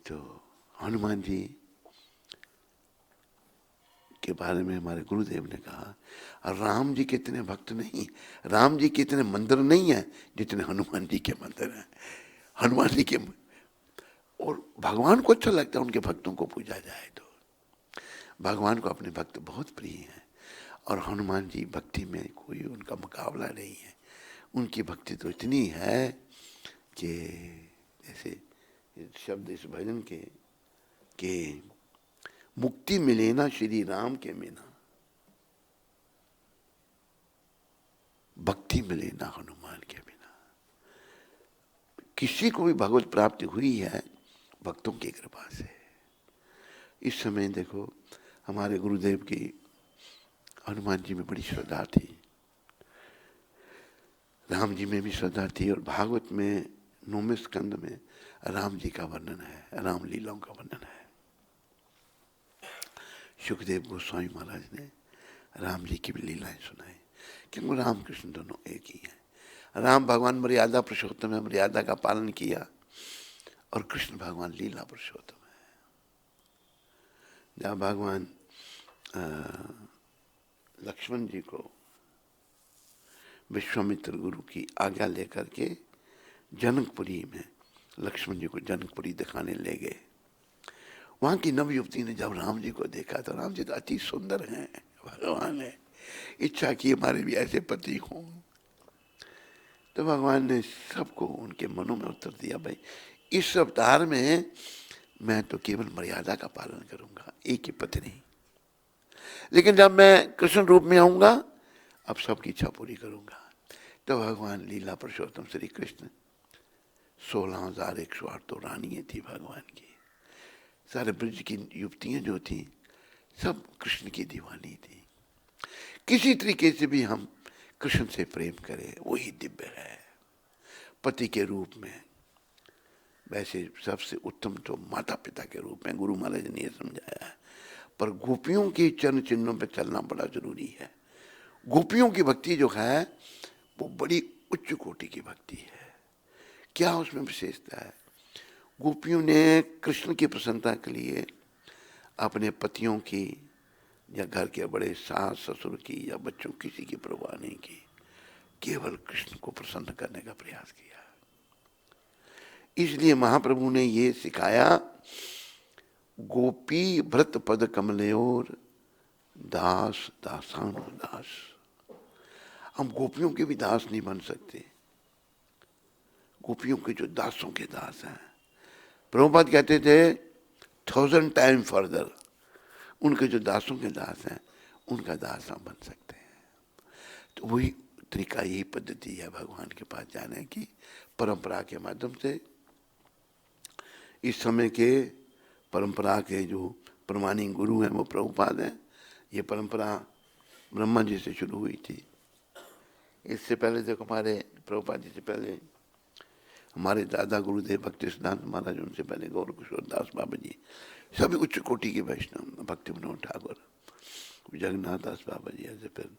तो हनुमान जी के बारे में हमारे गुरुदेव ने कहा, राम जी के इतने भक्त नहीं, राम जी के इतने मंदिर नहीं है जितने हनुमान जी के मंदिर हैं। हनुमान जी के, और भगवान को अच्छा लगता है उनके भक्तों को पूजा जाए। तो भगवान को अपने भक्त बहुत प्रिय हैं और हनुमान जी भक्ति में कोई उनका मुकाबला नहीं है। उनकी भक्ति तो इतनी है कि जैसे शब्द इस भजन के कि मुक्ति मिले ना श्री राम के बिना, भक्ति मिले ना हनुमान के बिना। किसी को भी भगवत प्राप्ति हुई है भक्तों की कृपा से। इस समय देखो हमारे गुरुदेव की हनुमान जी में बड़ी श्रद्धा थी, राम जी में भी श्रद्धा थी। और भागवत में 9वें स्कंद में राम जी का वर्णन है, राम लीलाओं का वर्णन है। सुखदेव गोस्वामी महाराज ने राम जी की भी लीलाएं सुनाई, क्योंकि राम कृष्ण दोनों एक ही हैं। राम भगवान मर्यादा पुरुषोत्तम है, मर्यादा का पालन किया, और कृष्ण भगवान लीला पुरुषोत्तम है। जहाँ भगवान लक्ष्मण जी को विश्वामित्र गुरु की आज्ञा लेकर के जनकपुरी में लक्ष्मण जी को जनकपुरी दिखाने ले गए। वहां की नव युवती ने जब राम जी को देखा तो राम जी तो अति सुंदर हैं, भगवान ने इच्छा की हमारे भी ऐसे पति हों। तो भगवान ने सबको उनके मनों में उत्तर दिया, भाई इस अवतार में मैं तो केवल मर्यादा का पालन करूंगा, एक ही पत्नी, लेकिन जब मैं कृष्ण रूप में आऊंगा अब सबकी इच्छा पूरी करूंगा। तो भगवान लीला पुरुषोत्तम श्री कृष्ण 16,108 तो रानियां थी भगवान की। सारे ब्रज की युवतियां जो थी सब कृष्ण की दीवानी थी। किसी तरीके से भी हम कृष्ण से प्रेम करें वही दिव्य है, पति के रूप में। वैसे सबसे उत्तम तो माता पिता के रूप में गुरु महाराज ने यह समझाया है, पर गोपियों के चरण चिन्हों पर चलना बड़ा जरूरी है। गोपियों की भक्ति जो है वो बड़ी उच्च कोटि की भक्ति है। क्या उसमें विशेषता है? गोपियों ने कृष्ण की प्रसन्नता के लिए अपने पतियों की या घर के बड़े सास ससुर की या बच्चों किसी की परवाह नहीं की, केवल कृष्ण को प्रसन्न करने का प्रयास किया। इसलिए महाप्रभु ने ये सिखाया, गोपी भृत पद कमलयोर दास दासानु दास। हम गोपियों के भी दास नहीं बन सकते, गोपियों के जो दासों के दास हैं। प्रभुपाद कहते थे 1000 टाइम फर्दर, उनके जो दासों के दास हैं उनका दास हम बन सकते हैं। तो वही तरीका, यही पद्धति है भगवान के पास जाने की, परंपरा के माध्यम से। इस समय के परंपरा के जो प्रमाणिक गुरु हैं वो प्रभुपाद हैं। ये परंपरा ब्रह्मा जी से शुरू हुई थी। इससे पहले देखो हमारे प्रभुपाद जी से पहले हमारे दादा गुरुदेव भक्ति सिद्धांत महाराज, उनसे पहले गौर किशोर दास बाबा जी, सभी उच्च कोटि के वैष्णव, भक्ति विनोद ठाकुर, जगन्नाथ दास बाबा जी, ऐसे फिर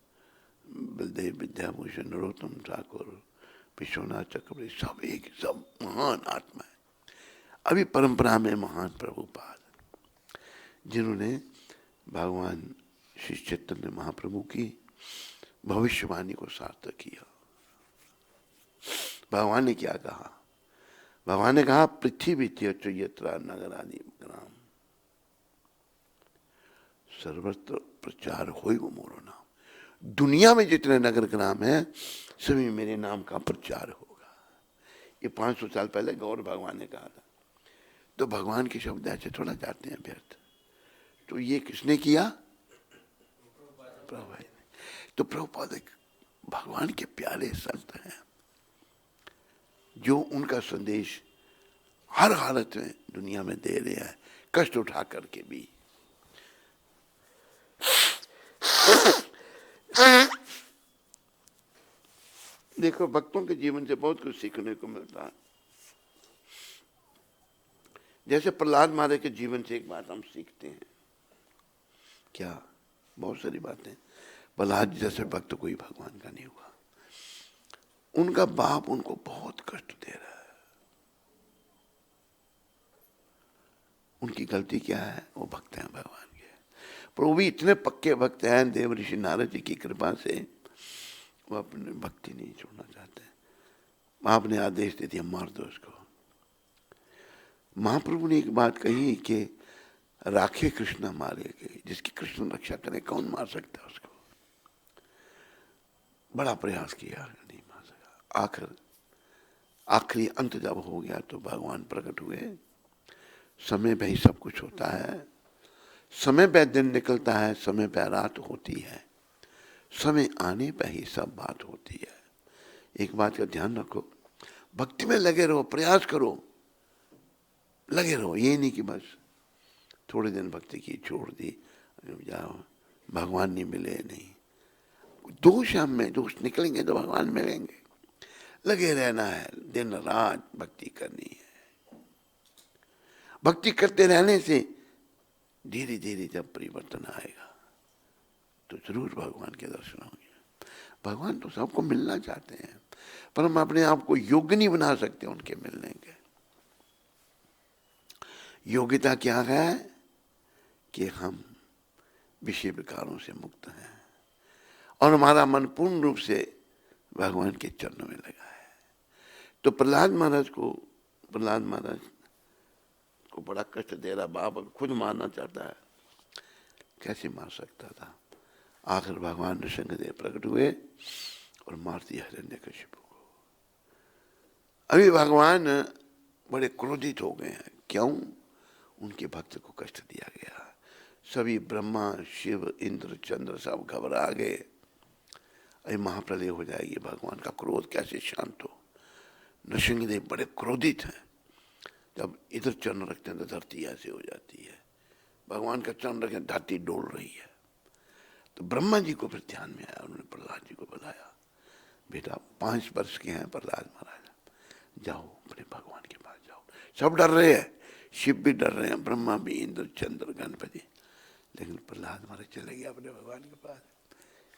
बलदेव विद्याभूषण, नरोत्तम ठाकुर, विश्वनाथ चक्रवर्ती, सब महान आत्मा है। अभी परंपरा में महान प्रभुपाद, जिन्होंने भगवान श्री चैतन्य महाप्रभु की भविष्यवाणी को सार्थक किया। भगवान ने क्या कहा? भगवान ने कहा पृथ्वी यत्र नगरादि ग्राम सर्वत्र प्रचार होई वो मोरो नाम। दुनिया में जितने नगर ग्राम हैं सभी मेरे नाम का प्रचार होगा। ये 500 साल पहले गौर भगवान ने कहा था। तो भगवान के शब्द ऐसे थोड़ा जाते हैं व्यर्थ। तो ये किसने किया? प्रभुपाद ने। तो प्रभुपाद भगवान के प्यारे संत हैं जो उनका संदेश हर हालत में दुनिया में दे रहे हैं, कष्ट उठा करके भी। देखो भक्तों के जीवन से बहुत कुछ सीखने को मिलता है। जैसे प्रहलाद महाराज के जीवन से एक बात हम सीखते हैं। क्या? बहुत सारी बातें। प्रहलाद जैसे भक्त कोई भगवान का नहीं हुआ। उनका बाप उनको बहुत कष्ट दे रहा है। उनकी गलती क्या है? वो भक्त हैं भगवान के, पर वो भी इतने पक्के भक्त हैं देव ऋषि नारद जी की कृपा से वो अपनी भक्ति नहीं छोड़ना चाहते। आपने आदेश दे दिया मार दो उसको। महाप्रभु ने एक बात कही कि राखे कृष्ण मारे के, जिसकी कृष्ण रक्षा करे कौन मार सकता है उसको। बड़ा प्रयास किया, नहीं मार सका। आखिरी अंत जब हो गया तो भगवान प्रकट हुए। समय पे ही सब कुछ होता है। समय पे दिन निकलता है, समय पे रात होती है, समय आने पे ही सब बात होती है। एक बात का ध्यान रखो, भक्ति में लगे रहो, प्रयास करो, लगे रहो। ये नहीं कि बस थोड़े दिन भक्ति की छोड़ दी, जाओ भगवान नहीं मिले। नहीं, दोष हम में दोष निकलेंगे तो भगवान मिलेंगे। लगे रहना है, दिन रात भक्ति करनी है। भक्ति करते रहने से धीरे धीरे जब परिवर्तन आएगा तो जरूर भगवान के दर्शन होंगे। भगवान तो सबको मिलना चाहते हैं, पर हम अपने आप को योग्य नहीं बना सकते उनके मिलने के। योग्यता क्या है? कि हम विषय विकारों से मुक्त हैं और हमारा मन पूर्ण रूप से भगवान के चरणों में लगा है। तो प्रहलाद महाराज को बड़ा कष्ट दे रहा बाप, खुद मारना चाहता है, कैसे मार सकता था। आखिर भगवान नृसिंहदेव प्रकट हुए और मार दिया हिरण्यकशिपु को। अभी भगवान बड़े क्रोधित हो गए हैं। क्यों? उनके भक्त को कष्ट दिया गया। सभी ब्रह्मा शिव इंद्र चंद्र सब घबरा गए। अभी महाप्रलय हो जाएगी, भगवान का क्रोध कैसे शांत हो। नृसिंहदेव बड़े क्रोधित हैं। जब इधर चरण रखते हैं तो धरती ऐसे हो जाती है, भगवान का चरण रखें धरती डोल रही है। तो ब्रह्मा जी को फिर ध्यान में आया, उन्होंने प्रहलाद जी को बुलाया। बेटा 5 वर्ष के हैं प्रहलाद महाराज, जाओ अपने भगवान के पास जाओ। सब डर रहे हैं, शिव भी डर रहे हैं, ब्रह्मा भी, इंद्र चंद्र गणपति। लेकिन प्रहलाद महाराज चले गए अपने भगवान के पास।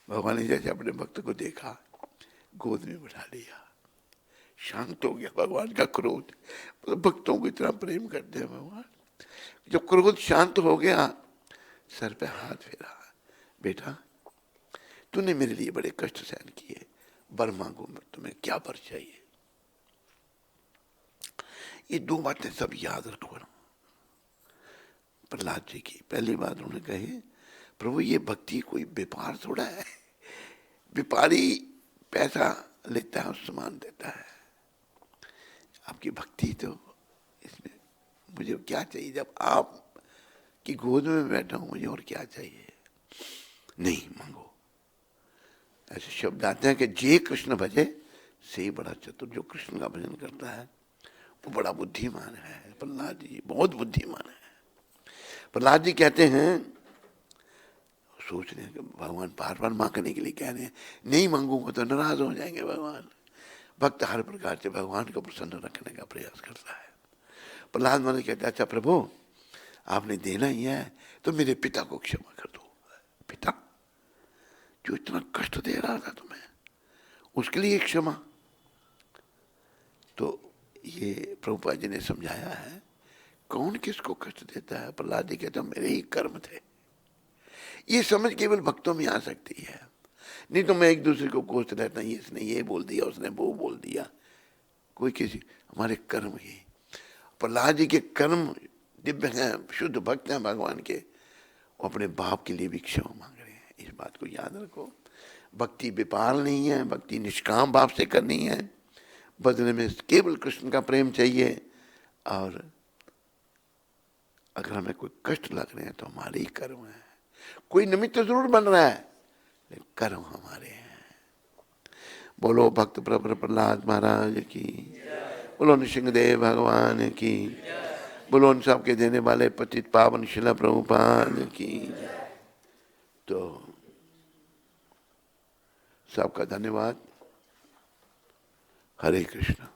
भगवान ने जैसे अपने भक्त को देखा, गोद में बिठा लिया, शांत हो गया भगवान का क्रोध। भक्तों को इतना प्रेम करते हैं भगवान। जब क्रोध शांत हो गया, सर पे हाथ फेरा, बेटा तूने मेरे लिए बड़े कष्ट सहन किए, वर मांगो, तुम्हें क्या वर चाहिए। ये 2 बातें सब याद रखो ना प्रहलाद जी की। पहली बात उन्होंने कही, प्रभु ये भक्ति कोई व्यापार थोड़ा है, व्यापारी पैसा लेता है और सामान देता है। आपकी भक्ति तो इसमें मुझे क्या चाहिए, जब आप की गोद में बैठा हूं मुझे और क्या चाहिए। नहीं मांगो। ऐसे शब्द आते हैं कि जे कृष्ण भजे से ही बड़ा चतुर। जो कृष्ण का भजन करता है वो बड़ा बुद्धिमान है। प्रहलाद जी बहुत बुद्धिमान है। प्रहलाद जी कहते हैं, सोच रहे हैं कि भगवान बार बार मांगने के लिए कह रहे हैं, नहीं मांगूंगा तो नाराज हो जाएंगे भगवान। भक्त हर प्रकार से भगवान को प्रसन्न रखने का प्रयास करता है। प्रहलाद महाराज कहते हैं, अच्छा प्रभु आपने देना ही है तो मेरे पिता को क्षमा कर दो। पिता जो इतना कष्ट दे रहा था तुम्हें, उसके लिए क्षमा। तो ये प्रभुपाद जी ने समझाया है, कौन किसको कष्ट देता है। प्रहलाद जी कहते हैं मेरे ही कर्म थे। ये समझ केवल भक्तों में आ सकती है, नहीं तो मैं एक दूसरे को कोसते रहता हूं, इसने ये बोल दिया, उसने वो बोल दिया। कोई किसी, हमारे कर्म ही, प्रहलाद जी के कर्म दिव्य हैं, शुद्ध भक्त हैं भगवान के, वो अपने बाप के लिए भी क्षमा मांग रहे हैं। इस बात को याद रखो। भक्ति व्यापार नहीं है, भक्ति निष्काम भाव से करनी है, बदले में केवल कृष्ण का प्रेम चाहिए। और अगर हमें कोई कष्ट लग रहे हैं तो हमारे ही कर्म है। कोई निमित्त तो जरूर बन रहा है, लेकिन कर्म हमारे हैं। बोलो भक्त प्रभु प्रहलाद महाराज की, बोलो नृसिंहदेव भगवान की, बोलो उन सबके देने वाले पतित पावन शिला प्रभुपाद की। तो सबका धन्यवाद। हरे कृष्ण।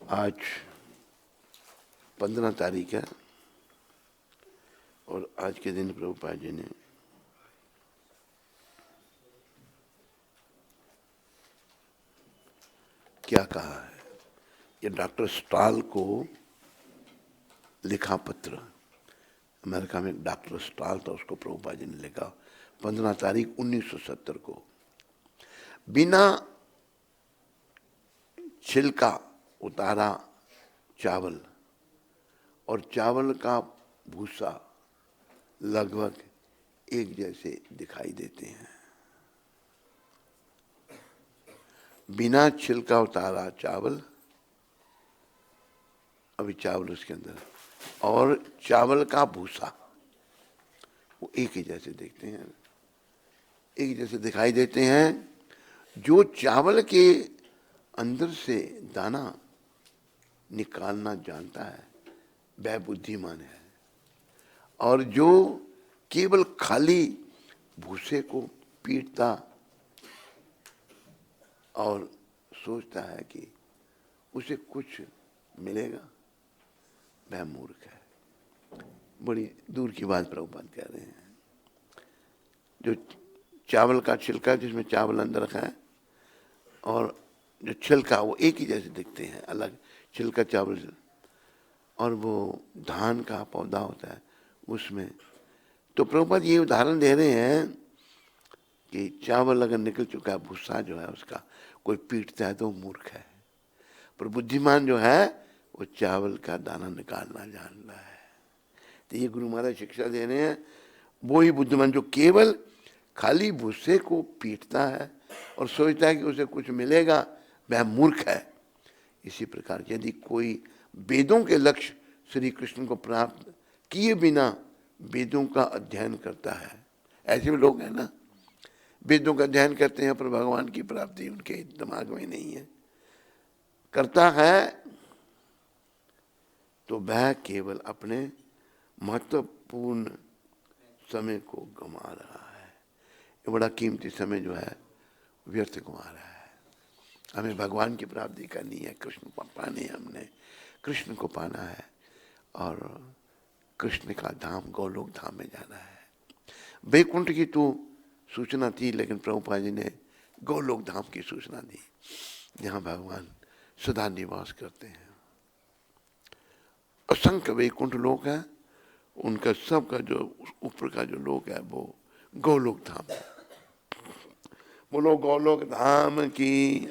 आज 15 तारीख है और आज के दिन प्रभुपाद जी ने क्या कहा है, ये डॉक्टर स्टाल को लिखा पत्र, अमेरिका में एक डॉक्टर स्टाल था, उसको प्रभुपाद जी ने लिखा 15 तारीख 1970 को। बिना छिलका उतारा चावल और चावल का भूसा लगभग एक जैसे दिखाई देते हैं। बिना छिलका उतारा चावल, अभी चावल उसके अंदर, और चावल का भूसा वो एक ही जैसे दिखते हैं, एक ही जैसे दिखाई देते हैं। जो चावल के अंदर से दाना निकालना जानता है वह बुद्धिमान है, और जो केवल खाली भूसे को पीटता और सोचता है कि उसे कुछ मिलेगा वह मूर्ख है। बड़ी दूर की बात प्रभुपाद कह रहे हैं। जो चावल का छिलका जिसमें चावल अंदर रखा है और जो छिलका वो एक ही जैसे दिखते हैं, अलग छिलका चावल, और वो धान का पौधा होता है उसमें। तो प्रभुपाद ये उदाहरण दे रहे हैं कि चावल अगर निकल चुका है, भूसा जो है उसका कोई पीटता है तो वो मूर्ख है, पर बुद्धिमान जो है वो चावल का दाना निकालना जान रहा है। तो ये गुरु महाराज शिक्षा दे रहे हैं, वो ही बुद्धिमान जो केवल खाली भूसे को पीटता है और सोचता है कि उसे कुछ मिलेगा वह मूर्ख है। इसी प्रकार यदि कोई वेदों के लक्ष्य श्री कृष्ण को प्राप्त किए बिना वेदों का अध्ययन करता है, ऐसे भी लोग हैं ना, वेदों का अध्ययन करते हैं पर भगवान की प्राप्ति उनके दिमाग में नहीं है, करता है तो वह केवल अपने महत्वपूर्ण समय को गंवा रहा है। ये बड़ा कीमती समय जो है व्यर्थ गंवा रहा है। हमें भगवान की प्राप्ति करनी है, कृष्ण को पाने, हमने कृष्ण को पाना है और कृष्ण का धाम गोलोक धाम में जाना है। वैकुंठ की तो सूचना थी, लेकिन प्रभुपाद जी ने गोलोक धाम की सूचना दी, जहाँ भगवान सदा निवास करते हैं। असंख्य वैकुंठ लोक है, उनका सबका जो ऊपर का जो लोक है वो गोलोक धाम है। बोलो गोलोक धाम की।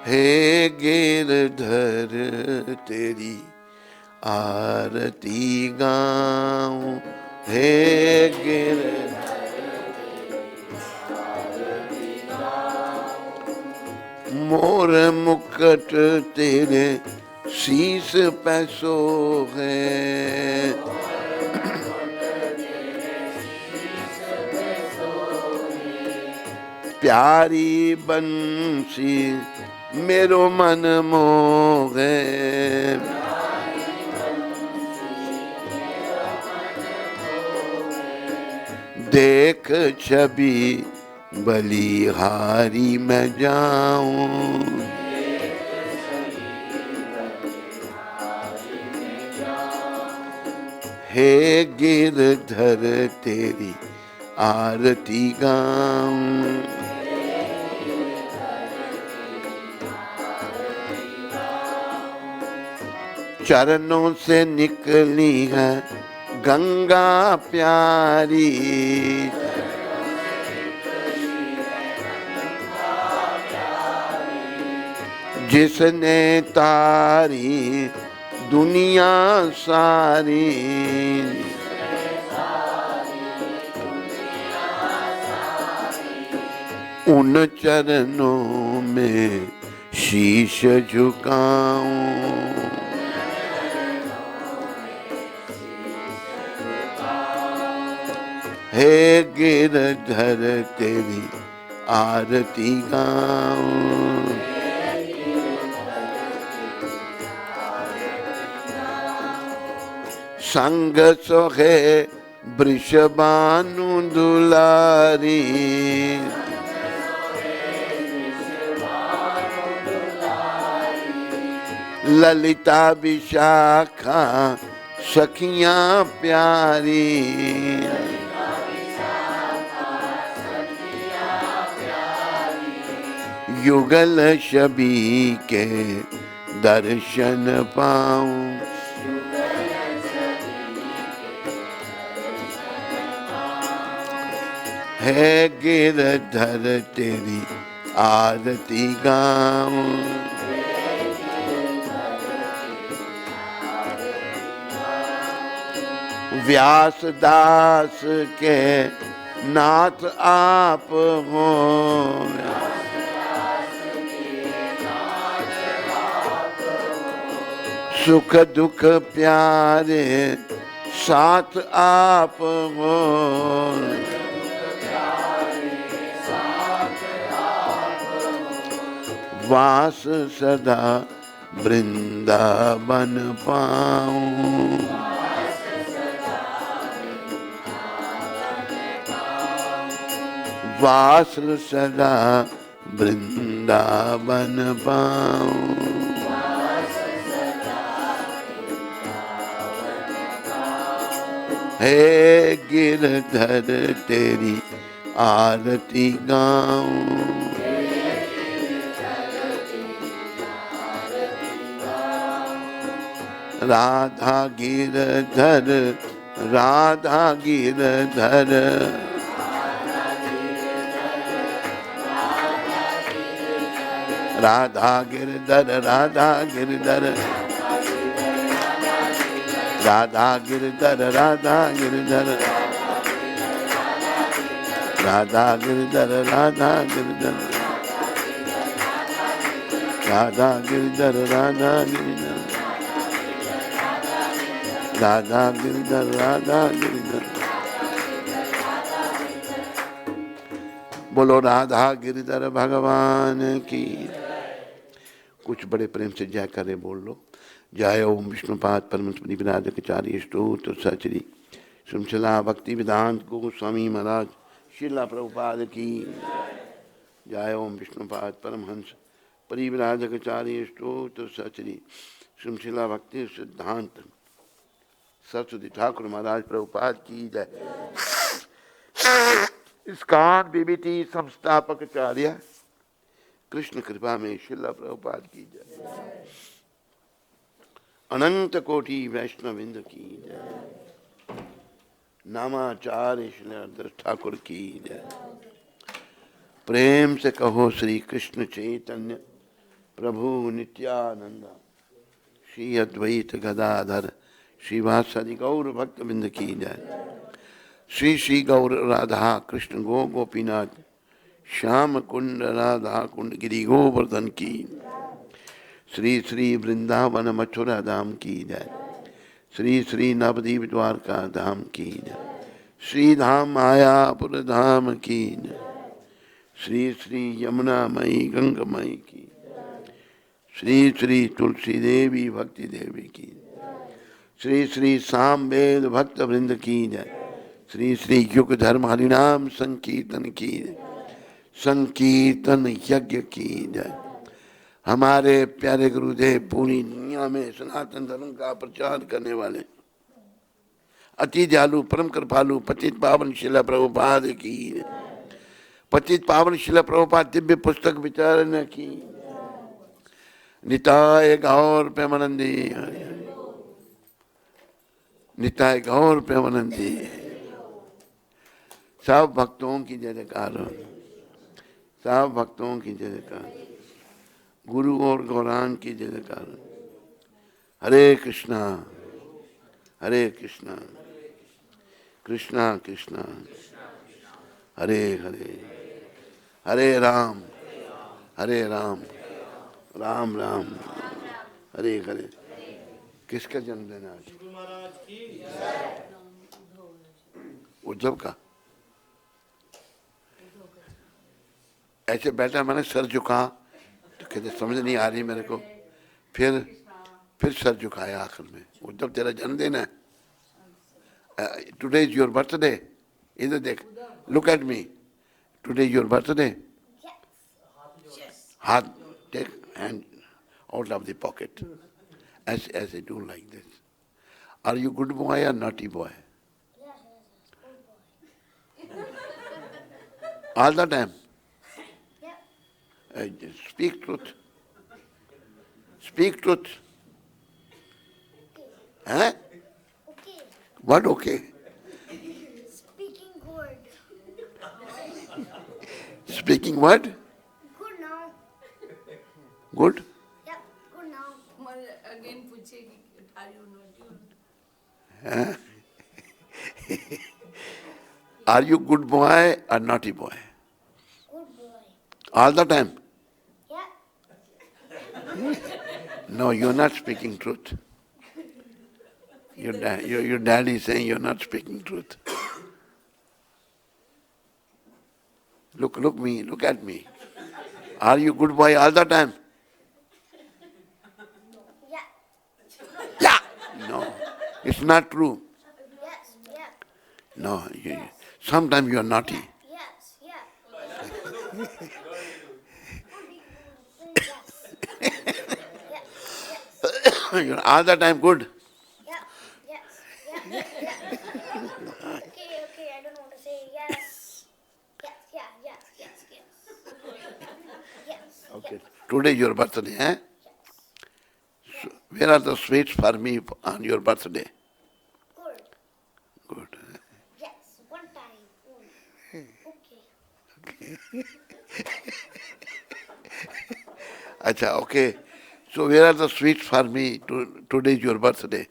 हे गिरधर तेरी आरती गाऊं, हे गिरधर मोर मुकुट तेरे शीस पे सोहे, प्यारी बंसी मेरो मन मोहे, देख छवि बलिहारी मैं जाऊं, हे गिरधर तेरी आरती गाऊं, चरणों से निकली है गंगा प्यारी, जिसने तारी दुनिया सारी, उन चरणों में शीश झुकाऊं। हे गिरधर तेरी आरती गाऊं। संग सोहे वृषभानु दुलारी, ललिता विशाखा सखियां प्यारी, युगल शबी के दर्शन पाऊं। है गिरधर तेरी आरती गाऊं। व्यास दास के नाथ आप हो, सुख दुख प्यारे साथ आप हो। वास सदा वृंदावन पाऊं। वास सदा वृंदावन पाऊं। हे गिरधर तेरी आरती गाऊं। राधा गिरधर, राधा गिरधर, राधा गिरधर, राधा गिरधर, राधा गिरधर, राधा गिरधर, राधा गिरधर, राधा गिरधर, राधा गिरधर, राधा गिरधर, राधा गिरधर, राधा गिरधर। बोलो राधा गिरधर भगवान की। कुछ बड़े प्रेम से जय करे बोल लो। जय ओम विष्णुपाद परमहंस विराजकाचार्य स्तोत्र सचरी श्रृंखला भक्ति वेदांत गोस्वामी महाराज श्रीला प्रभुपाद की। जय ओम विष्णुपाद परमहंस परिविराजकाचार्य स्तोत्र सचरी श्रृंखला भक्ति सिद्धांत सरस्वती ठाकुर महाराज प्रभुपाद की जय। इस्कॉन बीबीटी संस्थापकाचार्य कृष्ण कृपा में श्रीला प्रभुपाद की जय। अनंत कोटि वैष्णविंद की जय। नामाचार्य श्री ठाकुर की जय। प्रेम से कहो श्री कृष्ण चैतन्य प्रभु नित्यानंद श्री अद्वैत गदाधर श्रीवासादि गौर भक्तबिंद की जय। श्री श्री गौर राधा कृष्ण गो गोपीनाथ श्याम कुंड राधा कुंड गिरि गोवर्धन की। श्री श्री वृंदावन मथुरा धाम की जय। श्री श्री नवदीप द्वारका धाम की जय। श्री धाम मायापुर धाम की जय। श्री श्री यमुना मई गंगमयी की। श्री श्री तुलसी देवी भक्ति देवी की। श्री श्री सामवेद भक्त वृंद की जय। श्री श्री युग धर्म हरिनाम संकीर्तन की जय। संकीर्तन यज्ञ की जय। हमारे प्यारे गुरुदेव पूरी दुनिया में सनातन धर्म का प्रचार करने वाले अति दयालु परम कृपालु पतित पावन शिला प्रभुपाद की। पतित पावन शिला प्रभुपाद दिव्य पुस्तक विचारण की। निताय गौर प्रेमानंदी। निताय गौर प्रेमानंद जी, सब भक्तों की जय जयकार, सब भक्तों की जय जयकार, गुरु और गौरांग की जय जयकार। हरे कृष्णा कृष्णा कृष्णा हरे हरे, हरे राम राम राम हरे हरे। किसका जन्मदिन है आज? उद्धव का। ऐसे बैठा, मैंने सर झुका तो कहते समझ नहीं आ रही मेरे को, फिर सर झुकाया आखिर में। उद्धव तेरा जन्मदिन है, टुडे इज योर बर्थडे, इधर देख, look at me, today is your birthday. हाथ take hand out of the pocket, ऐसे do like this. Are you good boy या naughty boy? All the time? Speak truth. Speak truth. Huh? Okay. What okay? Speaking good. Speaking what? Good now. Good? Yep, good now. Again पूछेगी are you not you? Huh? Are you good boy or naughty boy? Good boy. All the time? Yep. No, you're not speaking truth. Your daddy is saying you're not speaking truth. Look me, look at me. Are you good boy all the time? Yeah. Yeah. No, it's not true. Yes. Yep. No, sometimes you're naughty. Yes. Yep. Yes. Yes. You're all the time good. Yep. Yes. Yep. Yep. Okay. I don't want to say yes. Yes. Yeah. Yes. Yes. Yes. Yes. Okay. Today your birthday, eh? So, where are the sweets for me on your birthday? Good. Good. Yes. One time. Okay. Acha, okay. So where are the sweets for me? Today is your birthday.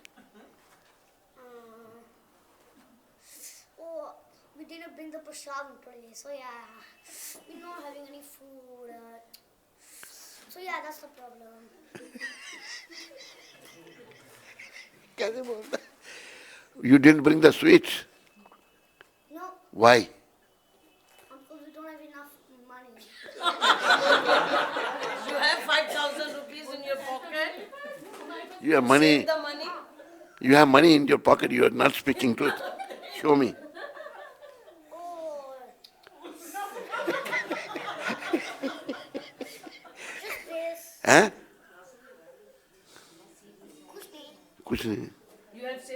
Oh, we didn't bring the prasad today, so yeah, we're not having any food. So yeah, that's the problem. You didn't bring the sweets? No, Why? because we don't have enough money. You have 5,000 rupees in your pocket. You have money. Save the money. You have money in your pocket. You are not speaking truth. Show me. Oh, just this. Huh? Kushti. कुछ नहीं.